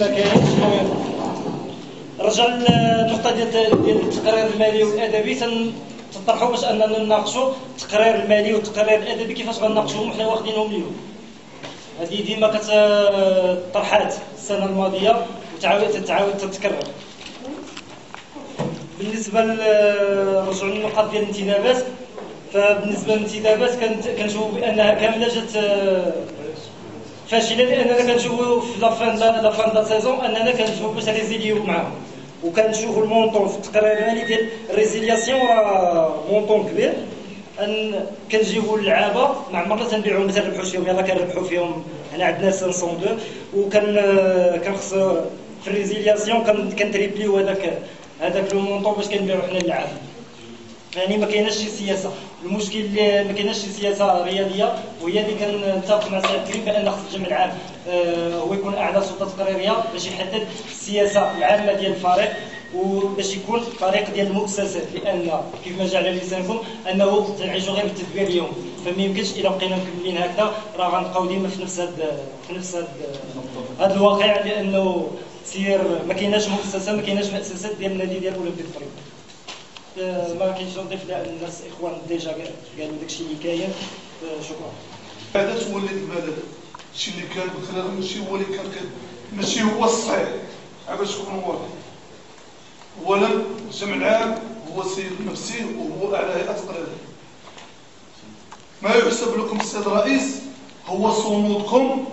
ما كاينش. رجع للنقطه ديال التقرير المالي والادبي تطرحوا باش اننا نناقشوا التقرير المالي والتقرير الادبي كيفاش غنناقشوهم حنا واخدينهم اليوم. هذه ديما كتطرحات السنه الماضيه وتعاود تتكرر. بالنسبه لرجوع للنقاط ديال الانتدابات فبالنسبه للانتدابات كنشوفوا بانها كامله جات فاشله لاننا كنشوفوا في لافان دا سيزون اننا كنشوفوا باش ريزيليو معاهم وكنشوفوا المونطون في التقرير المالي ديال الريزيلياسيون راه مونطون كبير ان كنجيبوا اللعابه ما عمرنا تنبيعوهم ما تنربحوش فيهم يلاه كنربحوا فيهم هنا عندنا 502 كنخص في الريزيلياسيون كنتريبليو هذاك لو مونطون باش كنبيعوا حنا اللعابه. يعني ما كايناش شي سياسه المشكل اللي ما كايناش شي سياسه رياضيه وهي اللي كنتفق مع سعد الكريم بان خص الجمع العام هو يكون اعلى سلطه تقريريه باش يحدد السياسه العامه ديال الفريق وباش يكون طريق ديال المؤسسات لان كيف ما جا على لسانكم انه تنعيشوا غير بالتدبير اليوم فما يمكنش الا بقينا مكملين هكذا راه غنبقاو ديما في نفس هذا الواقع لانه سير ما كايناش مؤسسه ما كايناش مؤسسات ديال النادي ديال اولمبيك فريق. ما كاينش نضيف لان الناس اخوان ديجا قالوا داكشي اللي كاين. شكرا. هذا تولي البلد الشيء اللي كان قلت لك ماشي هو اللي كان ماشي هو الصحيح باش تكون واضح. اولا الجمع العام هو السيد النفسي وهو اعلى هيئه تقريريه ما يحسب لكم السيد الرئيس هو صمودكم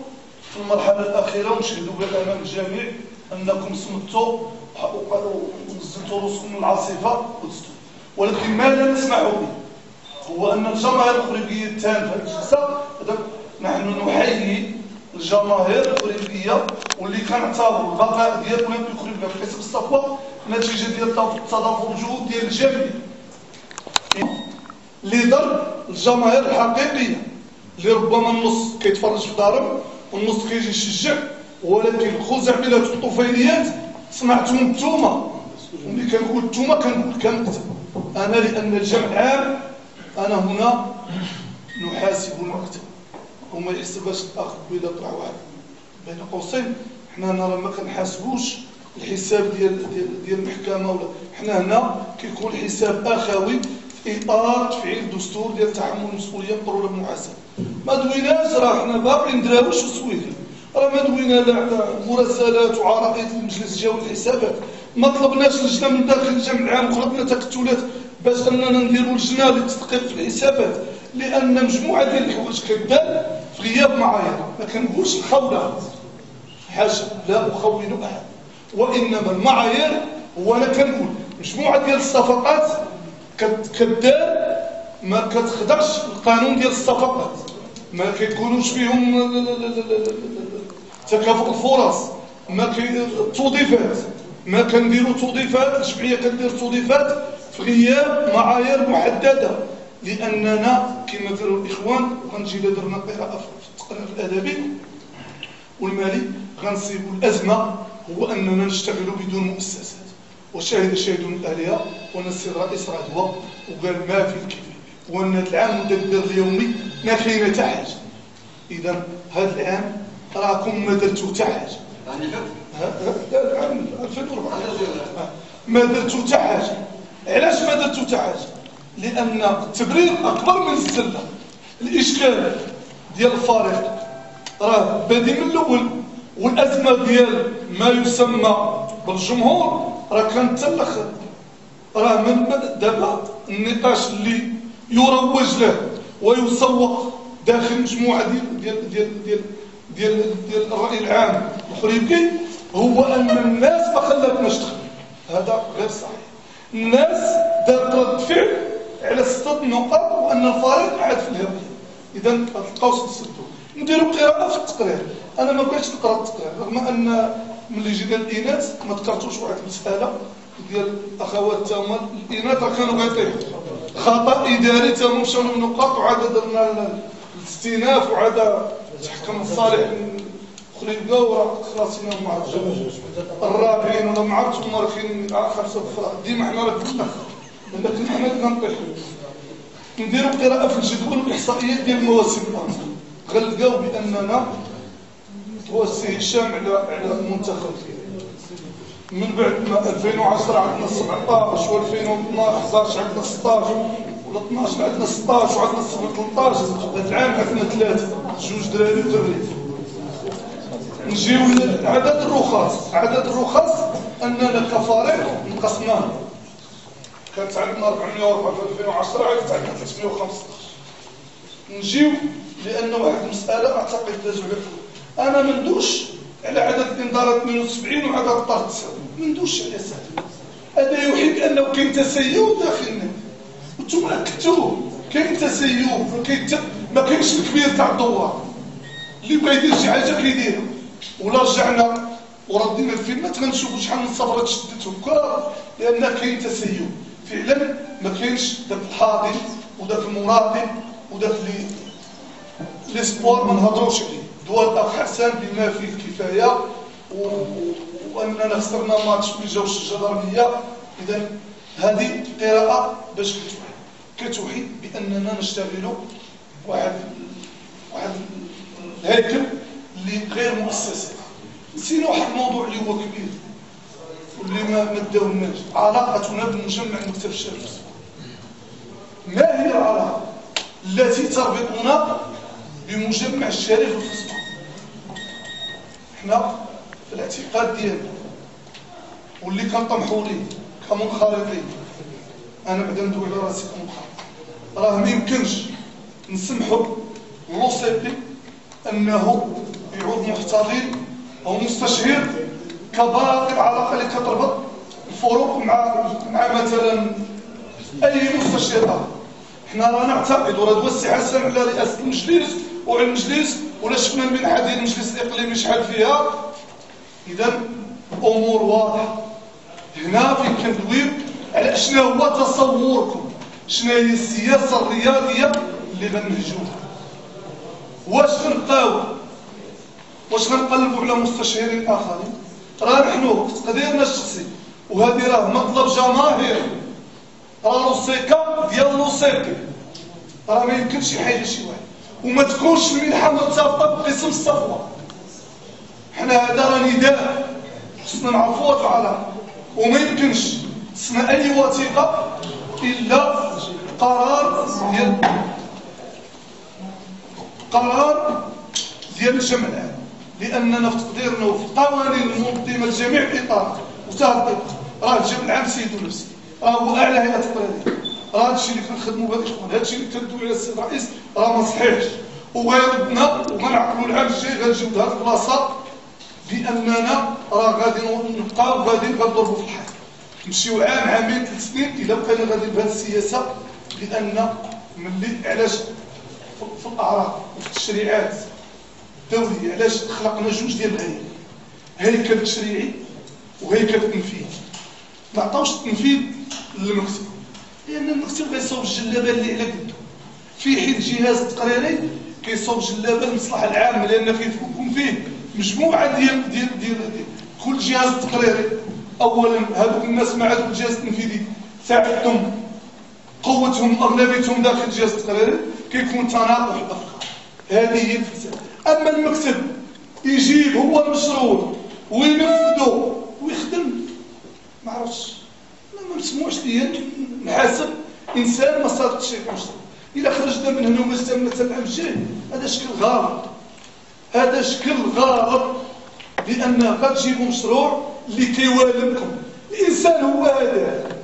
في المرحلة الأخيرة، ونشهدوا بها أمام الجميع أنكم صمتوا ونزلتوا رؤوسكم من العاصفة ودزتوا. ولكن ما لا نسمع به هو أن الجماهير الخريبية التان في هذه الجلسة، نحن نحيي الجماهير الخريبية واللي كنعتبروا البقاء ديال أولمبيك خريبكا في حسب الصفوة نتيجة ديال تضافر الجهود ديال الجميع لضرب الجماهير الحقيقية اللي ربما النص كيتفرج في دارهم والنص كيجي يشجع، ولكن الخزعبلات والطفيليات صنعتهم نتوما. وملي كنقول نتوما كنقول كنكتب انا، لان الجمع العام انا هنا نحاسب المكتب وما يحسبهاش الاخ بلا طرح واحد بين قوسين. حنا هنا ما كنحاسبوش الحساب ديال المحكمه، ولا حنا هنا كيكون الحساب اخوي في اطار تفعيل الدستور ديال تحمل المسؤوليه بالضروره بالمحاسبه. ما دويناش راه حنا باقيين ندراوش وسويدين، راه ما دوينا لا على مراسلات وعرائض المجلس الجوي الحسابات، ما طلبناش لجنه من داخل الجمع العام وخلقنا تكتلات باش اننا نديروا لجنه للتدقيق في الحسابات، لان مجموعه ديال الحوايج كدار في غياب معايير. ما كنقولش الخوله حاشا، لا اخول احد، وانما المعايير هو انا كنقول مجموعه ديال الصفقات كدار ما كتخضعش القانون ديال الصفقات، ما كيكونوش فيهم تكافؤ الفرص، ما التوظيفات ما كنديروا توظيفات، الجمعيه كدير توظيفات في غياب معايير محدده، لاننا كما داروا الاخوان وغنجي درنا قراءه في التقرير الادبي والمالي غنصيبوا الازمه هو اننا نشتغلوا بدون مؤسسات. وشاهد شاهد من اهلها، وان السيد الرئيس راه هو وقال ما في الكفايه، وان العام المدبر اليومي ما كاين حتى حاجه. اذا هذا العام راكم ما درتوا حتى حاجه. هذا العام 2004 ما درتوا حتى حاجه. علاش ما درتوا حتى حاجه؟ لان التبرير اكبر من الزله. الاشكال ديال الفريق راه بادي من الاول، والازمه ديال ما يسمى بالجمهور راه كانت حتى الاخر. راه من دابا النقاش اللي يروج له ويسوق داخل مجموعه ديال ديال ديال ديال ديال الراي العام الخريبكي هو ان الناس ما خلاتناش تخدم. هذا غير صحيح. الناس دارت رد فعل على 6 نقاط وان الفريق عاد في الهويه. اذا القوس تسدوا نديروا قراءه في التقرير. انا ما بغيتش نقرا التقرير رغم ان ملي جينا الاناث ما ذكرتوش واحد المساله ديال الاخوات تاهما الاناث راه كانوا غيطيحوا خطا اداري تاهما مشاو لهم نقاط وعاد درنا الاستئناف وعاد تحكم الصالح خريبكا وراه خلاصينا مع الرابعين ولا ما عرفتش هما راه كاين 5 اخرى. ديما حنا راه كنتاخر لكن حنا كنطيحوا. نديروا قراءه في الجدول والاحصائيات ديال المواسم غنلقاو باننا توسي هشام على المنتخب من بعد ما 2010 عندنا 17 و2011 عندنا 16 و12 عندنا 16 وعندنا 13. هذا العام عندنا 3 2 دراري وتريت. نجيو لعدد الرخص. عدد الرخص اننا كفريق نقصناه، كانت عندنا 404 في 2010 عادت عندنا 315. نجيو لان واحد المساله اعتقد لازم انا ما ندوش على عدد الانذارات 72 وعدد الطرد 9، ما ندوش على هذا. هذا يوحي بانه كاين تسيب داخل النادي وانتم اكدتوه. كاين تسيب، ما كاينش الكبير تاع الدوار اللي بغى يدير شي حاجه كيديرها. ولا رجعنا وردينا الفيلمات غنشوفوا شحال من صبرات شدتهم كره، لان كاين تسيب فعلا. ما كاينش داك الحاضر وداك المراقب وداك ليسبوار ما نهضروش عليه. دول الاخ حسن بما فيه الكفايه واننا خسرنا ماتش ما جاوش الجدرانيه. اذا هذه قراءه باش كتوحي باننا نشتغلوا واحد الهيكل اللي غير مؤسسي. نسينا واحد الموضوع اللي هو كبير واللي ما داولناش، علاقتنا بالمجمع المكتب الشرعي. ما هي العلاقه التي تربطنا بمجمع الشريف والفسطاط؟ حنا في الاعتقاد ديالنا واللي كنطمحوا ليه كمنخرطين، انا بعدا ندوي على راسي كمنخرط، راه ما يمكنش نسمحوا للوسيبي انه يعود محتضن او مستشهر كباقي العلاقه اللي كتربط الفروق مع مثلا اي مستشهر اخر. حنا راه نعتقد وراه توسع السمع على رئاسه المجلس وعلى المجلس، ولا شفنا المنحه ديال المجلس الاقليمي شحال فيها. اذا امور واضحه. هنا فين كندويو على شنو هو تصوركم، شنو هي السياسه الرياضيه اللي غنهجوها. واش غنقلبوا على مستشارين اخرين؟ راه نحن في تقديرنا الشخصي، وهذه راه مطلب جماهيري، راه لوسيكا ديال لوسيكي، راه ما يمكنش يحيد شي واحد، وما تكونش المنحه مرتبطه بقسم الصفوه. حنا هذا راه نداء خصنا نعرفوا واش العلاقه، وما يمكنش تصنع اي وثيقه الا قرار ديال الجمع العام، لاننا في تقديرنا وفي القوانين المنظمه لجميع الاطارات وتهدئ راه الجمع العام سيدو نفسه، راه هو اعلى هيئه تقريريه. راه هادشي اللي كنخدموا به الاخوان، هادشي اللي كندوي على السيد الرئيس راه ما صحيحش، وغيردنا وغنعقلوا العام الجاي غنجيو لهاد البلاصه باننا راه غادي نبقاو غاديين غنضربوا في الحال. نمشيو عام عامين 3 سنين الا بقينا غادي بهذه السياسه، لان ملي علاش في الاعراف وفي التشريعات الدوليه علاش خلقنا جوج ديال الهيئات، هيكل تشريعي وهيكل تنفيذي. ما عطاوش التنفيذ للمكتب، لان المكتب غيصوب الجلابه اللي على قدو، في حين الجهاز التقريري كيصوب جلابه المصلحه العامه، لان كيكون فيه مجموعه ديال كل جهاز تقريري. اولا هذوك الناس مع هذوك الجهاز التنفيذي ساعدتهم قوتهم اغلبيتهم داخل الجهاز التقريري، كيكون تناقض الافكار. هذه هي الفكره. اما المكتب يجيب هو المشروع وينفذه ويخدم، ما عرفتش ما مسموحش ليا نحاسب انسان ما صادقش شي مشروع. الا خرجنا من هنا وما استعملنا حتى العام الجاي هذا شكل غلط، هذا شكل غلط، لان كتجيبوا مشروع اللي كيوالمكم. الانسان هو هذا،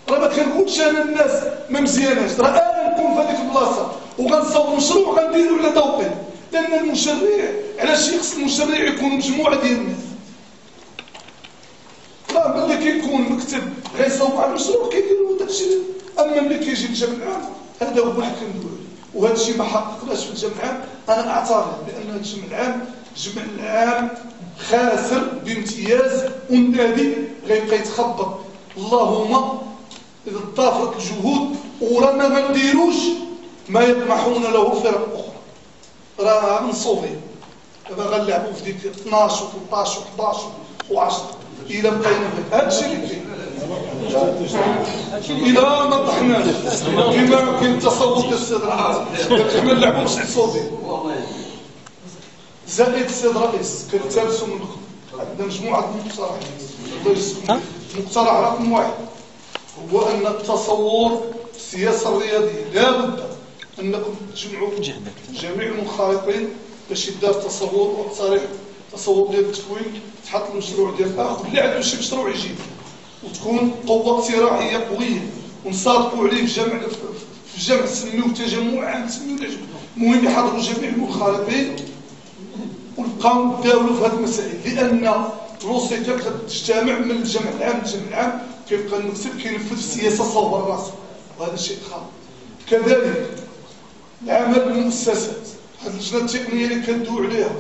راه ما كنقولش انا الناس ما مزياناش، راه انا نكون في هذيك البلاصه وغنصاوب مشروع غنديرو على ذوقي، لان المشرع علاش يخص المشرع يكون مجموعه ديال الناس. راه ملي كيكون مكتب غيصاوب على المشروع كيديروا داكشي. اما ملي كيجي الجمع العام هذا هو واحد كندوي، وهذا الشيء ما حققناش في الجمع العام. انا اعترض بان الجمع العام خاسر بامتياز، والنادي غيبقى يتخبط. اللهم اذا ضافت الجهود ورانا ما نديروش ما يطمحون له فرق اخرى، راه غنصوفي دابا غنلعبوا في ديك 12 و13 و11 و10 الى بقينا هذا الشيء اللي كاين. الى ما طحناش كما كاين التصور ديال السيد الرئيس، حنا نلعبوا باش نصوفي. زائد السيد الرئيس كنتلبسوا من عندنا مجموعه المقترحات. الله يسلمك. المقترح رقم 1 هو ان التصور السياسه الرياضيه لابد انكم تجمعوا جميع المنخرطين باش يدار تصور وتصاريح تصور ديال التكوين، تحط المشروع ديال الاخر اللي عنده شي مشروع يجيب، وتكون قوه اقتراحيه قويه ونصادقوا عليه في الجمع نسميوه تجمع عام نسميوه العجب. المهم يحضروا جميع المنخرطين ونبقاو نداولوا في هذه المسائل، لان الوسيطه كتجتمع من الجمع العام للجمع العام، كيبقى المكتب كينفذ السياسه صوب راسه، وهذا الشيء خاطئ. كذلك العمل بالمؤسسات، هذه اللجنه التقنيه اللي كندويو عليها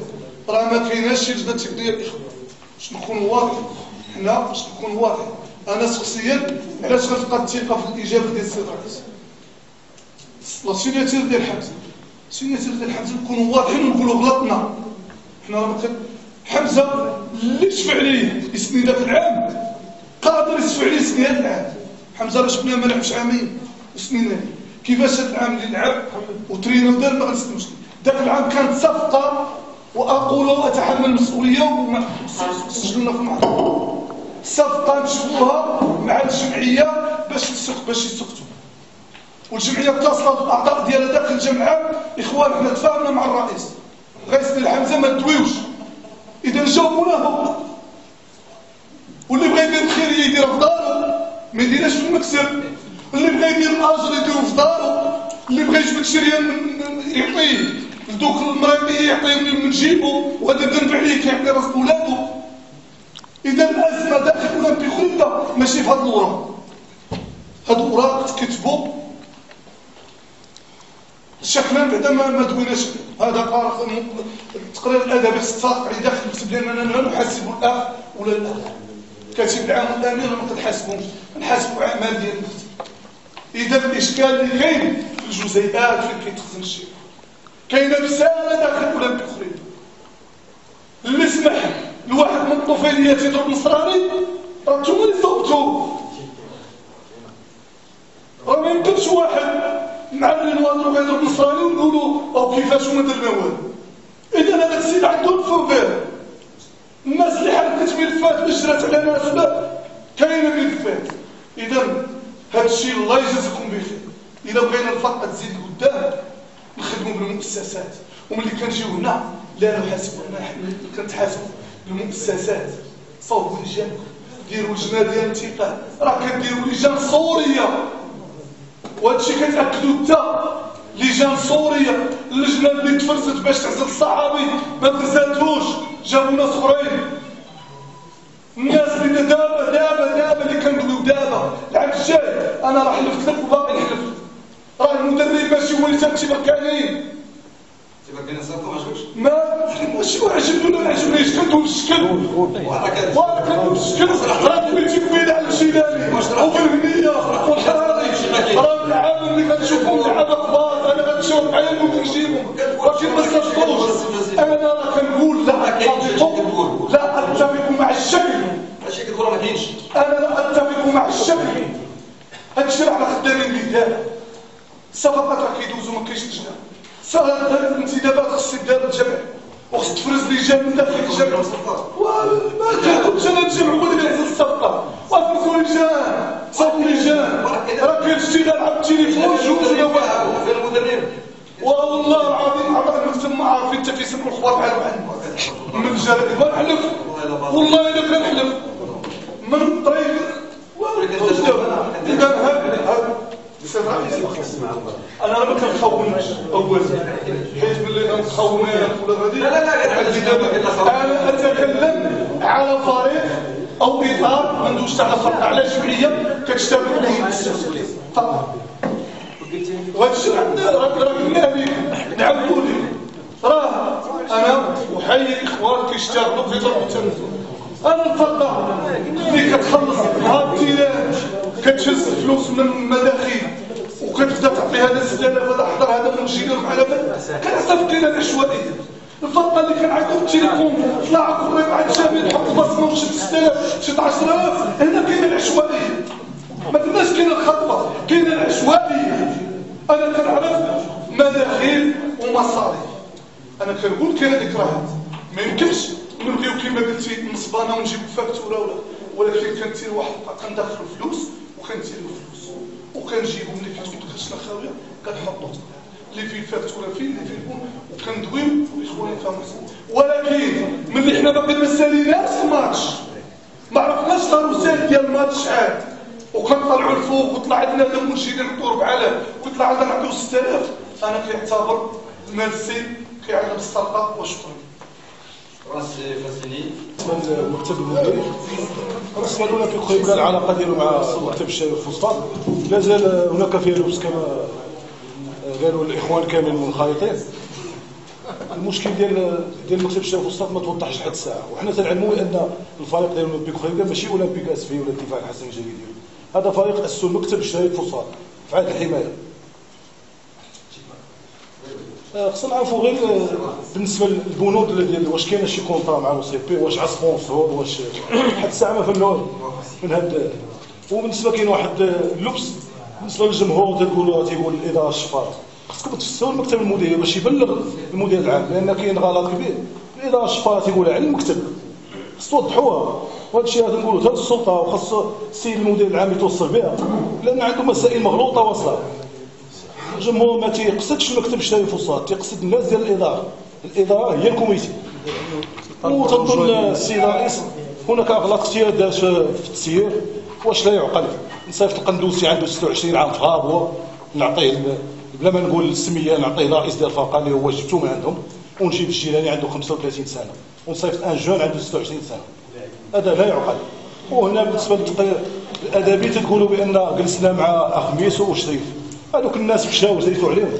راه ما كايناش شي لجنه تقنيه الاخوان. باش نكونوا واضحين، حنا باش نكونوا واضحين، انا شخصيا علاش غنفقد الثقه في الاجابه ديال السيد الرئيس؟ السيناتير ديال حمزه، السيناتير ديال حمزه نكونوا واضحين ونقولوا غلطنا. حنا راه حمزه اللي شفع ليه يسني ذاك العام قادر يشفع ليه سني هذا العام. حمزه راه شفناه ما لعبش عامين وسنينا ليه، كيفاش هذا العام اللي لعب وترينا ودار ما غنسنوش. ذاك العام كانت صفقه، واقول اتحمل المسؤوليه وسجلنا في المحكمه. صفقه نشوفوها مع الجمعيه باش يسكتوا، والجمعيه اتصلت بالاعضاء ديالها داخل الجمعيه، اخوان حنا تفاهمنا مع الرئيس غيسني الحمزه ما تدويوش، اذا جاوبونا هو، واللي بغى يدير الخير يدير في دارو ما يديرهاش في المكتب، اللي بغى يدير الاجر يديرو في دارو، اللي بغى يجبد شريان يعطيه لدوك المريضين يعطيه من جيبه وهذا الذنب عليه كيعطي راس ولادو. اذا الازمه داخل اولمبي خلده ماشي في هاد الوراق. هاد الوراق تكتبوا شكلا بعدا ما دويناش هذا قارق التقرير الادبي الساق اللي داخل كتب لنا اننا نحاسب الاخ ولا الاخ كاتب العام الامير ما كنحاسبوش نحاسبوا اعمال ديال المفتي. اذا الاشكال اللي كاين في الجزيئات فين كيتخزن الشيء كاينه رساله داخل اولمبي اخرين اللي سمح لواحد من الطفيليات يضرب نصراني راه نتوما اللي صوبتوه. راه ما يمكنش واحد معلن واضرب يضرب نصراني ونقولوا او كيفاش وما درنا والو. اذا هذاك السيد عنده الفوبير. الناس اللي حركت ملفات اجرت على ناس كاينه ملفات. اذا هذا الشيء الله يجازيكم بخير. اذا بغينا الفرقه تزيد قدام نخدموا بالمؤسسات وملي كنجيو هنا لا نحاسبوا كنتحاسبوا بالمؤسسات. صوبوا لجانكم ديروا لجنه ديال الانتقال راه كديروا لجان صوريه وهذا الشيء كتاكدوا حتى لجان صوريه. اللجنه اللي تفرزت باش تعزل الصحابي ما فرزاتوش جابوا ناس اخرين. الناس اللي دابا اللي كنقولوا دابا العام الجاي انا راه حلفت لك وباقي نحلف راه المدرب ماشي هو اللي تيبقى كاين تيبقى صافي ما عجبكش ماشي عجبني ولا ما عجبنيش كندوي الشكل وانا كندوي الشكل راه بغيتي كوينه على الجيلاني وبالهنيه والحراري راه العام اللي كنشوفهم لعابه كبار انا غنمشيو معايا ونجيبهم ولكن ما صدقوش. انا راه كنقول لا اتفق مع الشكل ماشي كتقول ما كاينش. انا لا اتفق مع الشكل. هاد الشيء على خدامين اللي دار الصفقات راه كيدوزو ما كاينش لجنه. الانتدابات خص يدار الجمع وخص تفرز لجان من داخل الجمع وما كنقولش انا الجمع هو اللي كيحصل الصفقه وافرزوا لجان صافوا لجان راه كاين اشتغال على التليفون جوج ولا واحد فين المدرب والله العظيم عطاك المكتب ما عارفين حتى كيسموا الخبار بحال واحد من الجرائد ما نحلف والله الا كنحلف من الطريق اذا هذا انا ما كنخونش اولا حيت باللي غنخونك ولا غادي انا اتكلم على فريق او اطار ما ندوزش على فرقه على جمعيه كتشتغل بالمؤسسه فقط. وهذا الشيء راه قلنا لك نعاودوا لك راه انا احيي الاخوان كيشتغلوا كيضربوا التنفس. انا نفضل اللي كتخلص نهار التيران كتهز الفلوس من المداخيل وكتبدا تعطي هذا 6000 هذا حضر هذا من جينا على كنعرف كاينه العشوائيه. الفرقه اللي كنعيطوا بالتليفون طلع كل مع الجميع حط بصمه وشد 6000 شد 10000 هنا كاينه العشوائيه. ما قلناش كاينه الخطه كاينه العشوائيه. انا كنعرف مداخيل ومصاريف. انا كنقول كاينه ذكريات ما يمكنش نبغيو كما قلتي نصبانه ونجيب فاكتوره ولكن كندير واحد كندخلوا فلوس وكنديروا فلوس وكنجيبوا ملي كتكون الخشنه خاويه كنحطوا اللي فيه الفاكتوره فيه اللي فيه البون وكندويو والاخوان يفهموا. ولكن ملي حنا باقي ما ساليناش الماتش ما عرفناش الروسات ديال الماتش عاد وكنطلعوا الفوق وطلع عندنا دم ونجي نعطيو 4000 ويطلع عندنا نعطيو 6000 انا كيعتبر ميرسي كيعلم السلطه وشكرا. المكتب المديري رسمنا في قريب العلاقه ديالو مع مكتب الشاي والفسطاط لا زال هناك فيها لبس كما قالوا الاخوان كاملين منخرطين. المشكل ديال مكتب الشاي والفسطاط ما توضحش لحد الساعه وحنا تنعلموا ان الفريق ديال اولمبيك خريبكا ماشي اولمبيك اسفي ولا الدفاع الحسن الجليدي. هذا فريق اسسو مكتب الشاي والفسطاط في عهد الحمايه. خصنا نعرفوا غير بالنسبه للبنود ديال واش كاينه شي كونطرا مع السي بي واش على سبونسور واش حتى الساعه ما فهمناوش من هاد. وبالنسبه كاين واحد اللبس بالنسبه للجمهور تيقول الاداره الشفاط خصكم تفسروا المكتب المديري باش يبلغ المدير العام لان كاين غلط كبير. الاداره الشفاط تيقولها على المكتب خص توضحوها وهذا الشيء هذا نقولوا حتى السلطه وخص السيد المدير العام يتوصل بها لان عنده مسائل مغلوطه واصله. الجمهور ما تيقصدش المكتب الشاي والفسطاط تيقصد الناس ديال الاداره هي الكوميتي. وتنظن السيد الرئيس هناك اغلاط كثيره دارت في التسيير واش لا يعقل نصيفط القندوسي عنده 26 عام في غابوه نعطيه بلا ما نقول السميه نعطيه رئيس ديال الفرقه اللي هو جبتو من عندهم، ونجيب الجيلاني عنده 35 سنه ونصيفط ان جون عنده 26 سنه. هذا لا يعقل. وهنا بالنسبه للتقرير الادبي تقولوا بان جلسنا مع اخ ميسو وشريف، هذوك الناس مشاو وزيتوا عليهم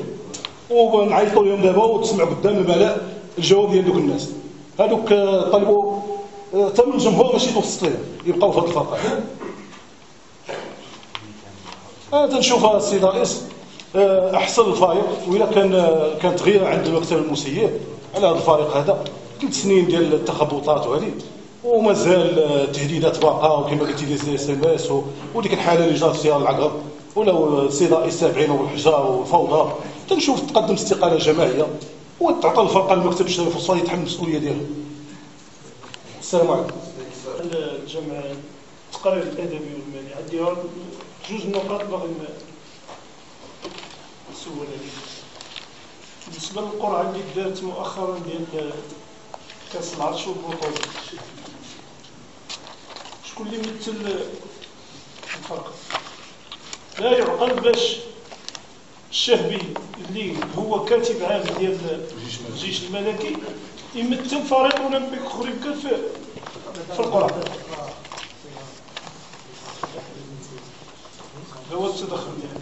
ونعيطوا لهم دابا وتسمعوا قدام الملأ الجواب ديال دوك الناس. هذوك طلبوا تم الجمهور ماشي توسط لهم يبقاو في هذه الفرقه. انا تنشوف السيد الرئيس احسن الفريق، وإلا كانت غير عند المكتب المسير على هذا الفريق هذا 3 سنين ديال التخبطات وهذه، ومازال التهديدات باقا، وكما قلتي دي اس ام اس وديك الحاله اللي جات فيها العقرب، ولا السيد الرئيس تابعين والحجار والفوضى. تنشوف تقدم استقاله جماعيه وتعطى الفرقه المكتب الشريف والصالح يتحمل المسؤوليه ديالو. السلام عليكم. الجمع التقرير الادبي والمالي عندي جوج نقاط باغي نسول عليهم. بالنسبه للقرعه اللي دارت مؤخرا ديال كاس العرش والبطوله، شكون اللي مثل الفرقه؟ لا يعقل باش الشهبي اللي هو كاتب عام ديال الجيش الملكي يمثل فريق اولمبيك خريبكا في القرعه. هذا هو التدخل ديالو.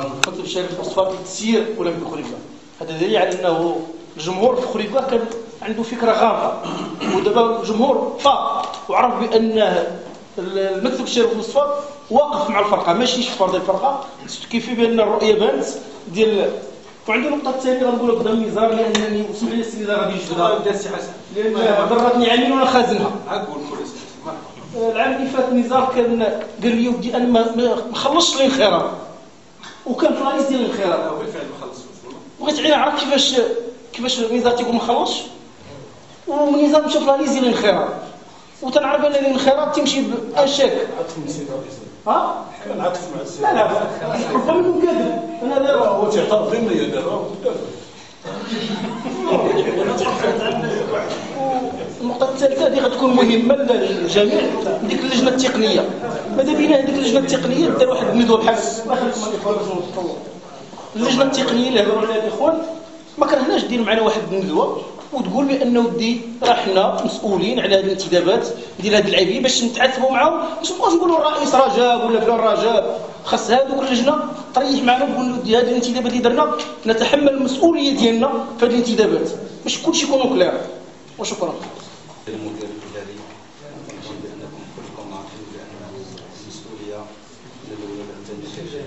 المكتب الشريف مصطفى في تسيير اولمبيك خريبكا، هذا دليل على انه الجمهور في خريبكا كان عنده فكره غامضه، ودابا الجمهور فاق وعرف بان المكتب الشريف مصطفى واقف مع الفرقه ماشي شفار ديال الفرقه، كيفي بان الرؤيه بانت ديال. وعندي نقطه ثانيه غنقولها قدام النزار، لانني اسمح لي السي النزار غادي يجبدها لان ضرتني عامين وانا خازنها. العام اللي فات النزار كان قال لي ودي انا ما خلصتش الانخراط، وكان في الرئيس ديال الانخراط وبالفعل ما خلصش. بغيت عيني نعرف كيفاش النزار تيقول ما خلصش، والنزار مشى في الرئيس ديال الانخراط، وتنعرف ان الانخراط تيمشي باشاك. ها؟ كان عاطف مع السي. لا ربما يكون كاذب. انا دابا هو تعترف بيا دابا. النقطة الثالثة هذه غتكون مهمة للجميع، ديك اللجنة التقنية. ماذا بينا هذيك اللجنة التقنية دار واحد الندوة بحال اللجنة التقنية اللي هضروا عليها الإخوان، ما كرهناش دير معنا واحد الندوة وتقول بأن ودي راه حنا مسؤولين على هذه الانتدابات ديال هاد اللاعبين باش نتعاتبوا معاهم، باش مابقاوش نقولوا الرئيس راه جاب ولا فلان راه جاب. خاص هذوك اللجنة تريح معنا وتقول له ودي هذه الانتدابات اللي درنا نتحمل المسؤولية ديالنا في هذه الانتدابات باش كلشي يكون كلير. وشكرا. المدير الاداري يجب انكم كلكم عارفين بان المسؤوليه الاولى والثانيه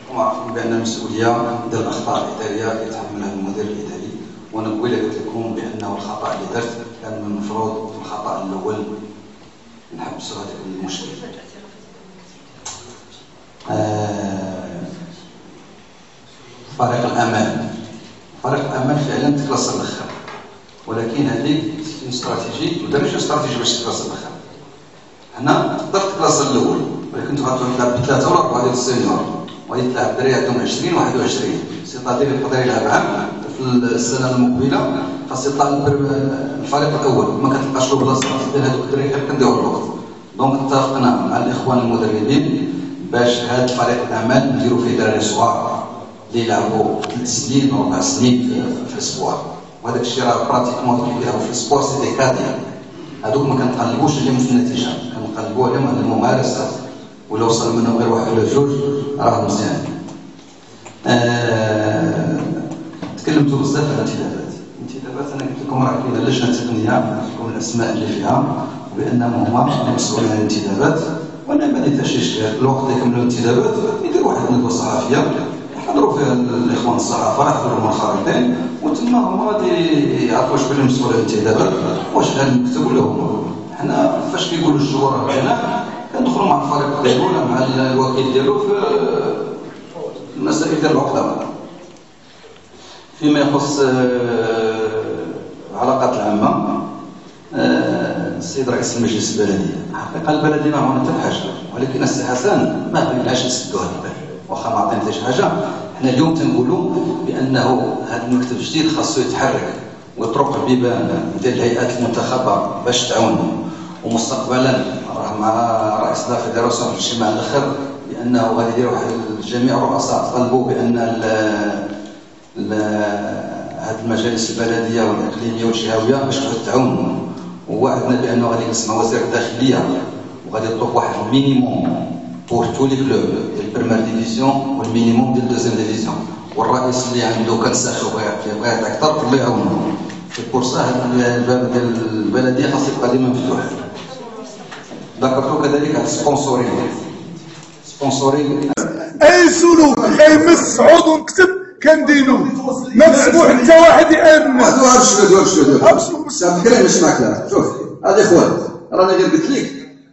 كلكم عارفين بان المسؤوليه ديال الاخطاء الاداريه يتحملها المدير الاداري، وانا قبيله قلت لكم بانه الخطا اللي درت كان من المفروض في الخطا الاول نحبسوا هذاك المشكل. فريق الامال فعلا تكلاص الاخر، ولكن هذه استراتيجي ما دارش استراتيجي باش تكلاص الاخر. هنا تقدر تكلاص الاول، ولكن تبغى تلعب بثلاثه ولا اربعه ديال السينيور، ويتلعب دراري عندهم 20 21 سيطادير يقدر يلعب عام في السنه المقبله. خاص يطلع الفريق الاول، ما كتلقاش له بلاصه بين هذوك الدراري غير كنديروا الوقت. دونك اتفقنا مع الاخوان المدربين باش هذا فريق الاعمال نديروا فيه دراري صغار اللي يلعبوا 3 سنين و 4 سنين في الاسبوع، وهذاك الشيء راه براتيكمون كيلعبوا في الاسبوع سي دي كادير. هذوك ما كنقلبوش عليهم في النتيجه، كنقلبوا عليهم على الممارسه، ولا وصل منهم غير واحد ولا جوج راه مزيان. تكلمتوا بزاف على الانتدابات، انا قلت لكم راه كاينه لجنه تقنيه، عرفت لكم الاسماء اللي فيها وبانهم هما مسؤولين عن الانتدابات، وانا ما عنديش اشكال الوقت اللي يكملوا الانتدابات يديروا واحد الندوه صحفيه يحضروا فيها الاخوان الصحافه، يحضروا المنخرطين، وتما هما غادي يعرفوا واش بين مسؤول الانتدابات واش غادي المكتب ولا هما. حنا فاش كيقولوا الجوار بينا كندخلوا مع الفريق ديالو ولا مع الوكيل ديالو في المسائل ديال العقده. فيما يخص العلاقات العامه، السيد رئيس المجلس البلدي، الحقيقه البلدي ما عمرنا حتى بحاجه، ولكن السي حسن ما بغيناش نسدوا هذا الباب، واخا ما عطيناش حاجه. حنا اليوم تنقولوا بانه هذا المكتب الجديد خاصو يتحرك ويطرق البيبان ديال الهيئات المنتخبه باش تعاونهم، ومستقبلا راه مع رئيس الفيدراسيون في الاجتماع الاخر بانه غادي يديروا جميع الرؤساء طلبوا بان هذه المجالس البلديه والاقليميه والجهويه باش تعاون، ووعدنا بانه غادي نسمع وزير الداخليه وغادي يطلب واحد المينيموم بور تو لي كلوب ديال البريمير ديفيزيون والمينيموم ديال الدوزيام ديفيزيون، والرئيس اللي عنده كنساخ وبغى اكثر الله يعاونه. بور سا هذا الباب ديال البلديه خاص يبقى ديما مفتوح. ذكرت كذلك على السبونسورينغ. اي سلوك يمس عضو مكتب كنديرو، ما مسموح حتى واحد يامن. هذا الكلام ماشي معك. لا شوف هذا اخوان، راني غير قلت لك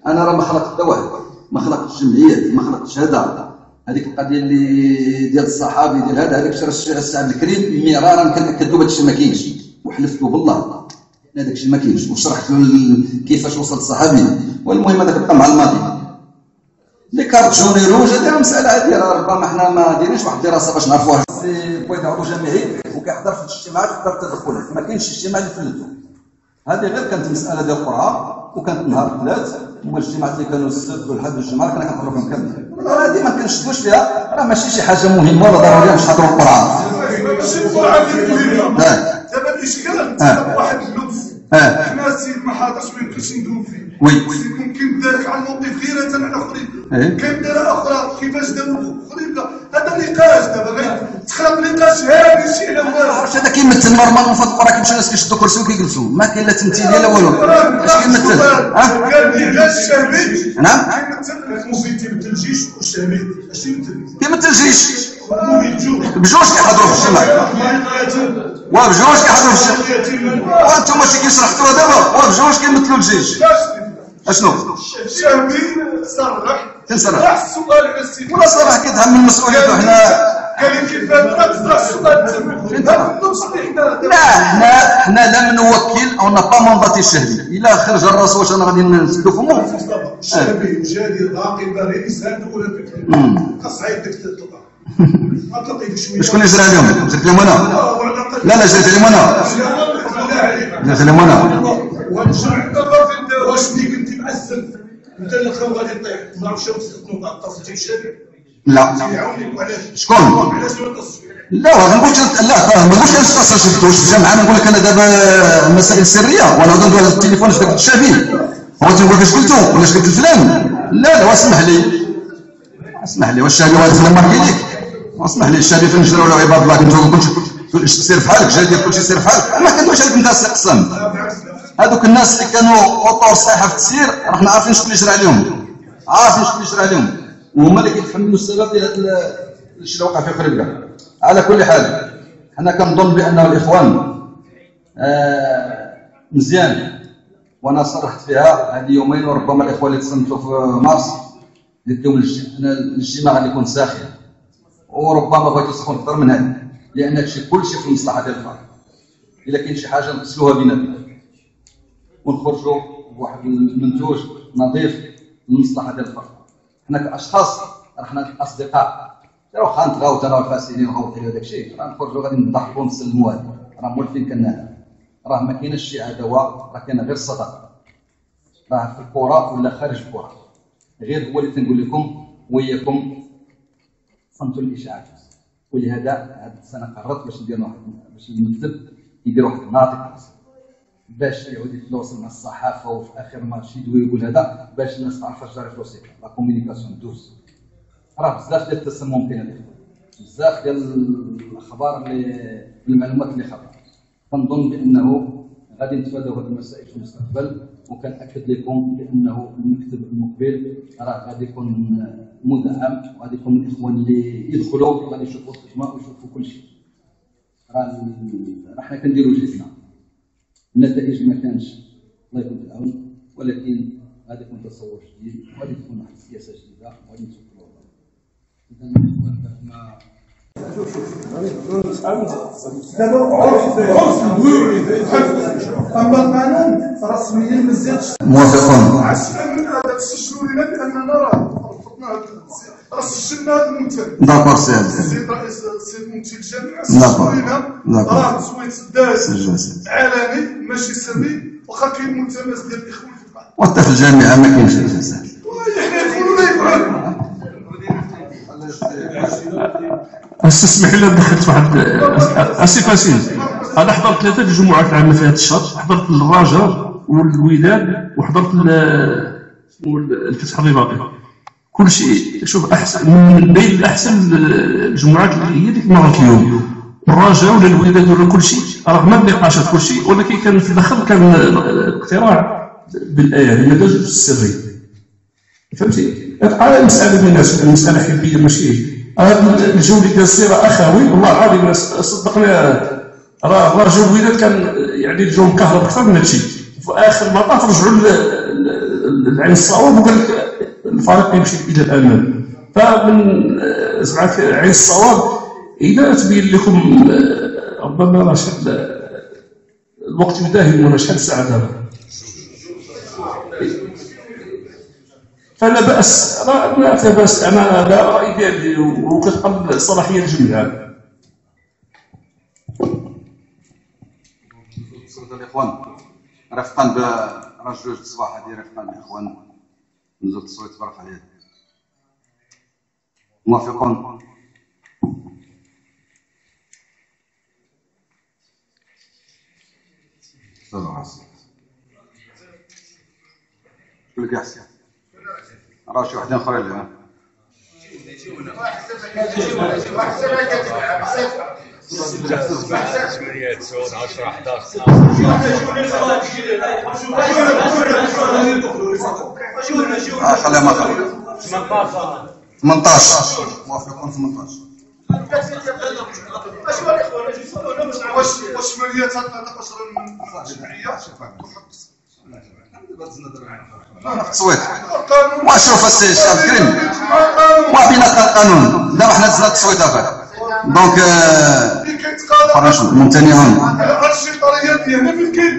انا راه ما خلقت حتى واحد، ما خلقتش جمعيات، ما خلقتش هذا. هذيك القضيه اللي ديال الصحابي ديال هذاك شرا السعد الكريم مرارا كنأكد له هذا الشيء ما كاينش، وحلفت له بالله هذاك الشيء ما كاينش، وشرحت له كيفاش وصل الصحابي. والمهم هذاك بقى مع الماضي. لي كارت جوني روج هذه مساله عاديه، ربما حنا ما دايرينش واحد الدراسه باش نعرفوها. سي بغيت عضو جماهيري وكيحضر في الاجتماعات ويحضر التدخلات، ما كاينش اجتماع اللي فلتو. هذه غير كانت مساله ديال القرعه، وكانت نهار الثلاث، هما الاجتماعات اللي كانوا السبت والحد والجمعه كنا كنحضروا فيهم كاملين. هذه ما كنشدوش فيها، راه ماشي شي حاجه مهمه ولا ضروريه باش نحضروا القرعه. ماشي القرعه ديال دابا الاشكال واحد اللبس. حنا السيد ما حاضرش ما يمكنش ندوم فيه. ممكن دارك على الموقف غير على خريبكا. كاين دايره اخرى كيفاش داروا خريبكا. هذا نقاش دابا غير تخلق نقاش هادي شي على والو. عرفت هذا كيمثل نورمالمون في القرى كيمشيو الناس كيشدوا كرسي وكيجلسوا، ما كاين لا تمثيل لا والو. اش كيمثل؟ قال لي لا الشهبي. نعم. كيمثل الموزيك تيمثل الجيش والشهبي. اش يمثل؟ كيمثل الجيش. بجوج كيحضروا في الاجتماع. وبجوج كيحضروا في الاجتماع. وانتم شي كيشرحتوها دابا وبجوج كيمثلوا الجيش. اشنو؟ الشهبي صرح. كنصرح. السؤال على السيد. ولا صراحه كيتحمل مسؤوليته. حنا قال لك كيف تطرح السؤال لا حنا لم نوكل او نبقى مونضاتي الشهبي. الا خرج الراس واش انا غادي نسدو فمو؟ الشهبي جاري ضاقي باري ساعد ولا بك. قصعيد ديك تطلع. ما تلقيت شويه. شكون اللي جرى عليهم؟ جرت لهم انا؟ لا جريت عليهم انا. جريت عليهم انا. واش ديك انت معزل انت اللي الخو غادي يطيح ما عرفتش واش نقطه طفلتي الشهبي. لا شكون؟ لا ما نقولش لا ما نقولش انا شفتو واش جا معنا. نقول لك انا دابا مسائل سريه وانا غادي ندوز التليفون في داك الشهبي. هو تنقول واش قلتو ولا اش قلت لفلان؟ لا اسمح لي واش الشهبي غادي يخدم ماركي ليك؟ اسمح لي الشهبي فين جراو عباد الله كنتو سير بحالك جاي دير كلشي سير بحالك. ما كندويش عليك انت قسم. هذوك الناس اللي كانوا اوطور صحيحه في التسيير راحنا عارفين شكون اللي جرى عليهم، وهما اللي كيتحملوا السبب ديال هذا الشيء اللي وقع في خريبكا. على كل حال حنا كنظن بان الاخوان مزيان، وانا صرحت فيها هذه يومين، وربما الاخوان اللي تصنتوا في مارس قلت لهم الاجتماع غادي يكون ساخن، وربما بغيتوا تسخن اكثر من هذا، لان هادشي كلشي في المصلحه ديال الفرد. الا كاين شي حاجه نغسلوها بيناتنا ونخرجوا بواحد المنتوج نظيف للمصلحه ديال الفرد. حنا كاشخاص حنا اصدقاء، واخا نتغاوت انا والفاسدين وغوت على داك الشيء، راه نخرجوا غادي نضحكوا ونسلموا هذا، راه مولفين كنا راه ما كايناش شي عداوه، راه كاينه غير الصداقه. راه في الكره ولا خارج الكره، غير هو اللي تنقول لكم وياكم صمتوا الاشاعات. ولهذا هذه السنه قررت باش ندير باش المكتب يدير واحد الناطق باش يعود يتواصل مع الصحافه، وفي اخر ماتش يدوي يقول هذا باش الناس تعرف اش جاري في روسيا. لا كومونيكاسيون دوز، راه بزاف ديال التسمم كاين، بزاف ديال الاخبار اللي المعلومات اللي خاطئه. كنظن بانه غادي نتفاداو هذه المسائل في المستقبل، وكنأكد لكم بانه المكتب المقبل راه غادي يكون مدعم، وغادي يكون الاخوان اللي يدخلوا وغادي يشوفوا الخدمه ويشوفوا كل شيء. راه حنا كنديروا جهدنا، النتائج ما كانش الله يكون في العون، ولكن غادي يكون تصور جديد، وغادي تكون واحد السياسه جديده، وغادي نشوفوا الوضع. اذا الاخوان ما دابا اما القانون رسميا ما زادش. موافقون. هذا تسجلوا لنا باننا راه راه سجلنا هذا الممثل. داكور سي السيد رئيس السيد ممثل الجامعه سجلوا لنا راه تصويت داز علني ماشي سري، واخا كاين ملتمس ديال الاخوان في القانون. وحتى في الجامعه ما كاينش الاساس. استسمح لي دخلت واحد اسي فاسيل. انا حضرت 3 الجمعات العامه في هذا الشهر، حضرت الرجاء والوداد وحضرت الفتح الرباطي. كل شيء شوف احسن من بين احسن الجمعات اللي هي ديك نهار اليوم. الرجاء ولا الوداد ولا كل شيء رغم النقاشات كل شيء، ولكن كان في الاخر كان الاقتراع بالايه لماذا جبت السري. فهمتي؟ هذه مساله من الناس، مساله حبيه ماشي. هذا الجو اللي كان راه اخوي والله العظيم صدقني. راه رجل الوداد كان يعني الجو مكهرب اكثر من هادشي. في اخر مطاف رجعوا لعين الصواب وقال لك الفريق يمشي الى الامام. فمن زعما عين الصواب اذا تبين لكم ربما راه شحال الوقت يداهم ولا شحال ساعه دابا. فلا باس، لا باس. انا لا راي ديالي وكتبقى الصلاحيه للجميع. الاخوان رفقا راه 2 الصباح هذه رفقا الاخوان نزول التصويت برفع اليد. موافقون؟ شكون اللي كيحسن؟ راه شي وحدين اخرين اللي خليها ما خليها 18 موافقون 18. واش 8 13 من الجمعيه التصويت. وشوف السي عبد الكريم وبيناتنا القانون دابا حنا دزنا التصويت هكا دونك ممتنعون. الانشطه الرياضيه هنا فين كاين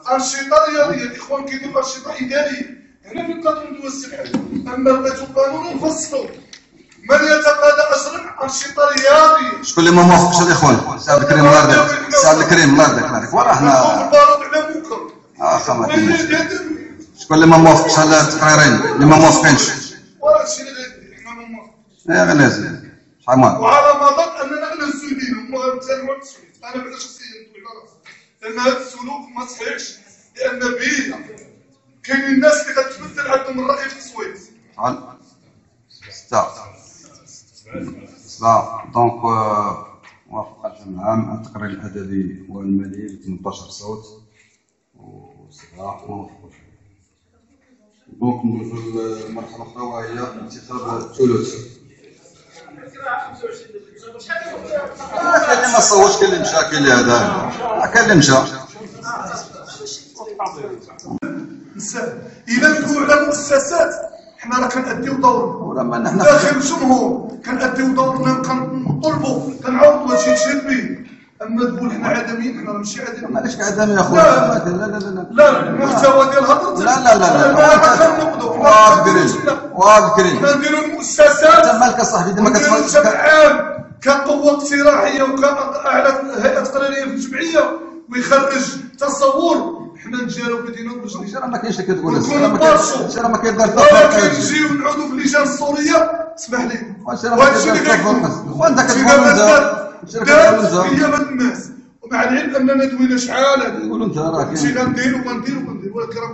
الانشطه الرياضيه الاخوان كيديروا انشطه اداريه هنا في القانون ديال السبحه. اما بغيتوا القانون نفصلوا من يتقاضى اجرا انشطه رياضيه. شكون اللي ما موافقش الاخوان؟ سي عبد الكريم الله يرضيك. سي عبد الكريم الله يرضيك وراه حنا البارود على بكر. خما شكون اللي ما موافقش على التقريرين اللي ما موافقينش؟ وراه الشيء اللي حنا ما موافقينش. غير لازم شحال من وعلى ما ظن اننا نهزوا يدينا وغنتسالموا التصويت. انا بعدا شخصيا نقول على راسي لان هذا السلوك ما صحيحش، لان به كاينين الناس اللي غتبدل عندهم الراي في التصويت. شحال؟ 7 دونك موافقة الجمع العام. التقرير الادبي والمالي ب 18 صوت و7 موافقون. دونك ندوزو للمرحلة الأخرى وهي انتخاب الثلث. كاين اللي ما صوتش، كاين اللي مشى، كاين اللي هذا، كاين اللي مشى. إذا ندويو على مؤسسات حنا راه كنأديو دورنا داخل الجمهور، كنأديو دورنا، كنطلبوا كنعاودوا هادشي تشهد به. اما تقول حنا عدميين، حنا ماشي عدميين. ماليش عدمي يا خويا. لا لا لا لا لا المحتوى ديال هضرتك لا لا لا واقف كريم حنا نديرو المؤسسات. انت مالك اصاحبي ديما كتفرج عام كقوه اقتراحيه وكاعلى هيئه تقريريه في الجمعيه ويخرج تصور. حنا نتجاروا بدينا بوجهنا. راه ما كاينش اللي كتقول راه ما كيدار ولكن نجيو نعودوا في اللجان السوريه. اسمح لي وهادشي اللي كيكون وانت كتقول دارت هي هاد الناس، ومع العلم اننا دوينا شحال هادي. قولوا انت راه كاين غندير ولكن راه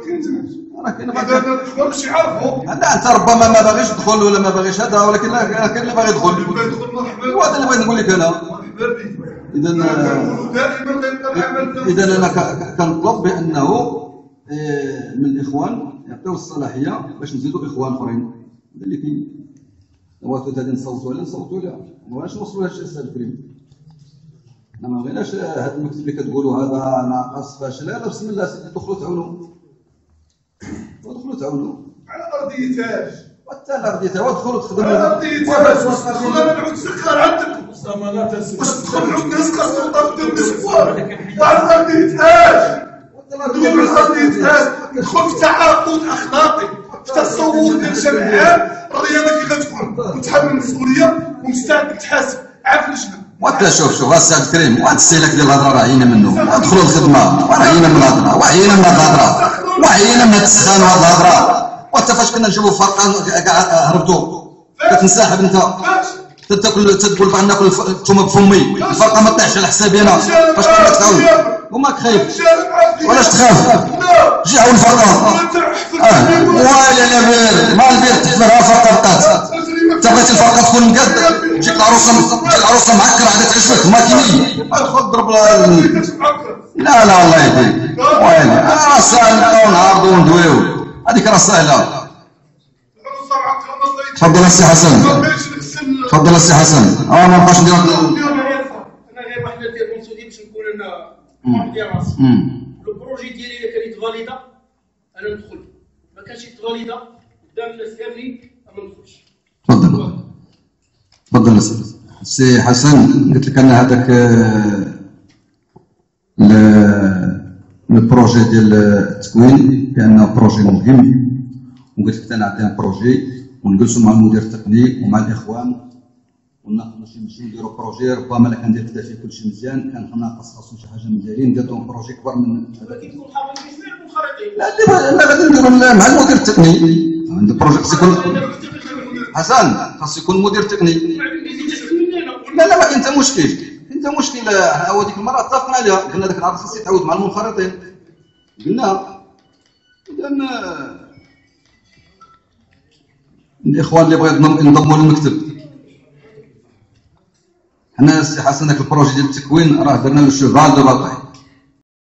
كاين هذا الاخوان باش يعرفوا. انت ربما ما باغيش تدخل ولا ما باغيش هذا، ولكن كاين اللي باغي يدخل. وهذا اللي بغيت نقول لك انا. اذا انا كنطلب بانه من الاخوان يعطيو الصلاحيه باش نزيدوا اخوان اخرين اللي كاين. نواتو غادي نصوتوا عليه نصوتوا له، ما بغيناش نوصلوا لهادشي السي الكريم. انا ما بغيناش هذا المكتب اللي كتقولوا هذا ناقص فاشل. لا بسم الله سيدي دخلوا تعاونوا، ودخلوا تعاونوا على ارضيتاش حتى على ارضيتها ودخلوا تخدموا على ارضيتاش. واش نعود نسكر عندكم؟ واش تدخل نعود نسكر السلطه بدون نسكر وعلى ارضيتاش؟ ندوي على ارضيتاش، ندخل في تعاقد اخلاقي في تصور ديال الجمعيات الرياضه كي غتكون متحمل المسؤوليه ومستعد تحاسب عارف لجنه. وانت شوف السي عبد الكريم، وهذا السلك ديال الهضره راه عينا منه. ادخلوا الخدمه، راه عينا من الهضره، وعينا من الهضره. وعينا من هاد السخان وهاد الهضره. وانت فاش كنا نجيبو فرقه كاع هربتوا كتنسحب انت تقول بغا ناكل الثومه بفمي، الفرقه ما طيحش على حسابي انا. فاش كنا تخاوي وماك خايف ولاش تخاف؟ جي عاون الفرقه. ويلي انا بير ما البير تحملها فرقه بقات. انت بغيتي الفرقه تكون مقاد تجيك العروسه معكره على تعجبك ماكيني ادخل ضرب. لا الله يهديك. ويلي راه ساهل ونعرضوا وندويو، هذيك راه ساهله. تفضل السي حسن، تفضل السي حسن. ما بقاش ندير. انا غير واحد ديال المنسودي باش نكون انا واحد ديال راسي. لو بروجي ديالي الا كان يتفاليدا انا ندخل، ما كانش يتفاليدا قدام الناس كاملين ما ندخلش. تفضل السي حسن. قلت لك انا هذاك البروجي ديال التكوين بانه بروجي مهم، وقلت لك انا عندي بروجي ونجلسوا مع المدير التقني ومع الاخوان وناقشوا نمشيو نديروا بروجي. ربما الا كان دير كذا فيه كلشي مزيان كان ناقص خاصو شي حاجه مزيانين ندير لهم بروجي كبر من هذا. كيكون حاضرين فيه منخرطين. لا غادي نديروا مع المدير التقني. عند البروجي خاص يكون حسن، خاص يكون مدير تقني. لا ما كاين حتى مشكل، انت مشكل. هو ديك المره اتفقنا عليها، قلنا داك العرض خاص يتعاود مع المنخرطين، قلنا اذا الاخوان اللي بغا ينضموا للمكتب. حنا السي حسن داك البروجي ديال التكوين راه درنا له شوفال دو باطاي،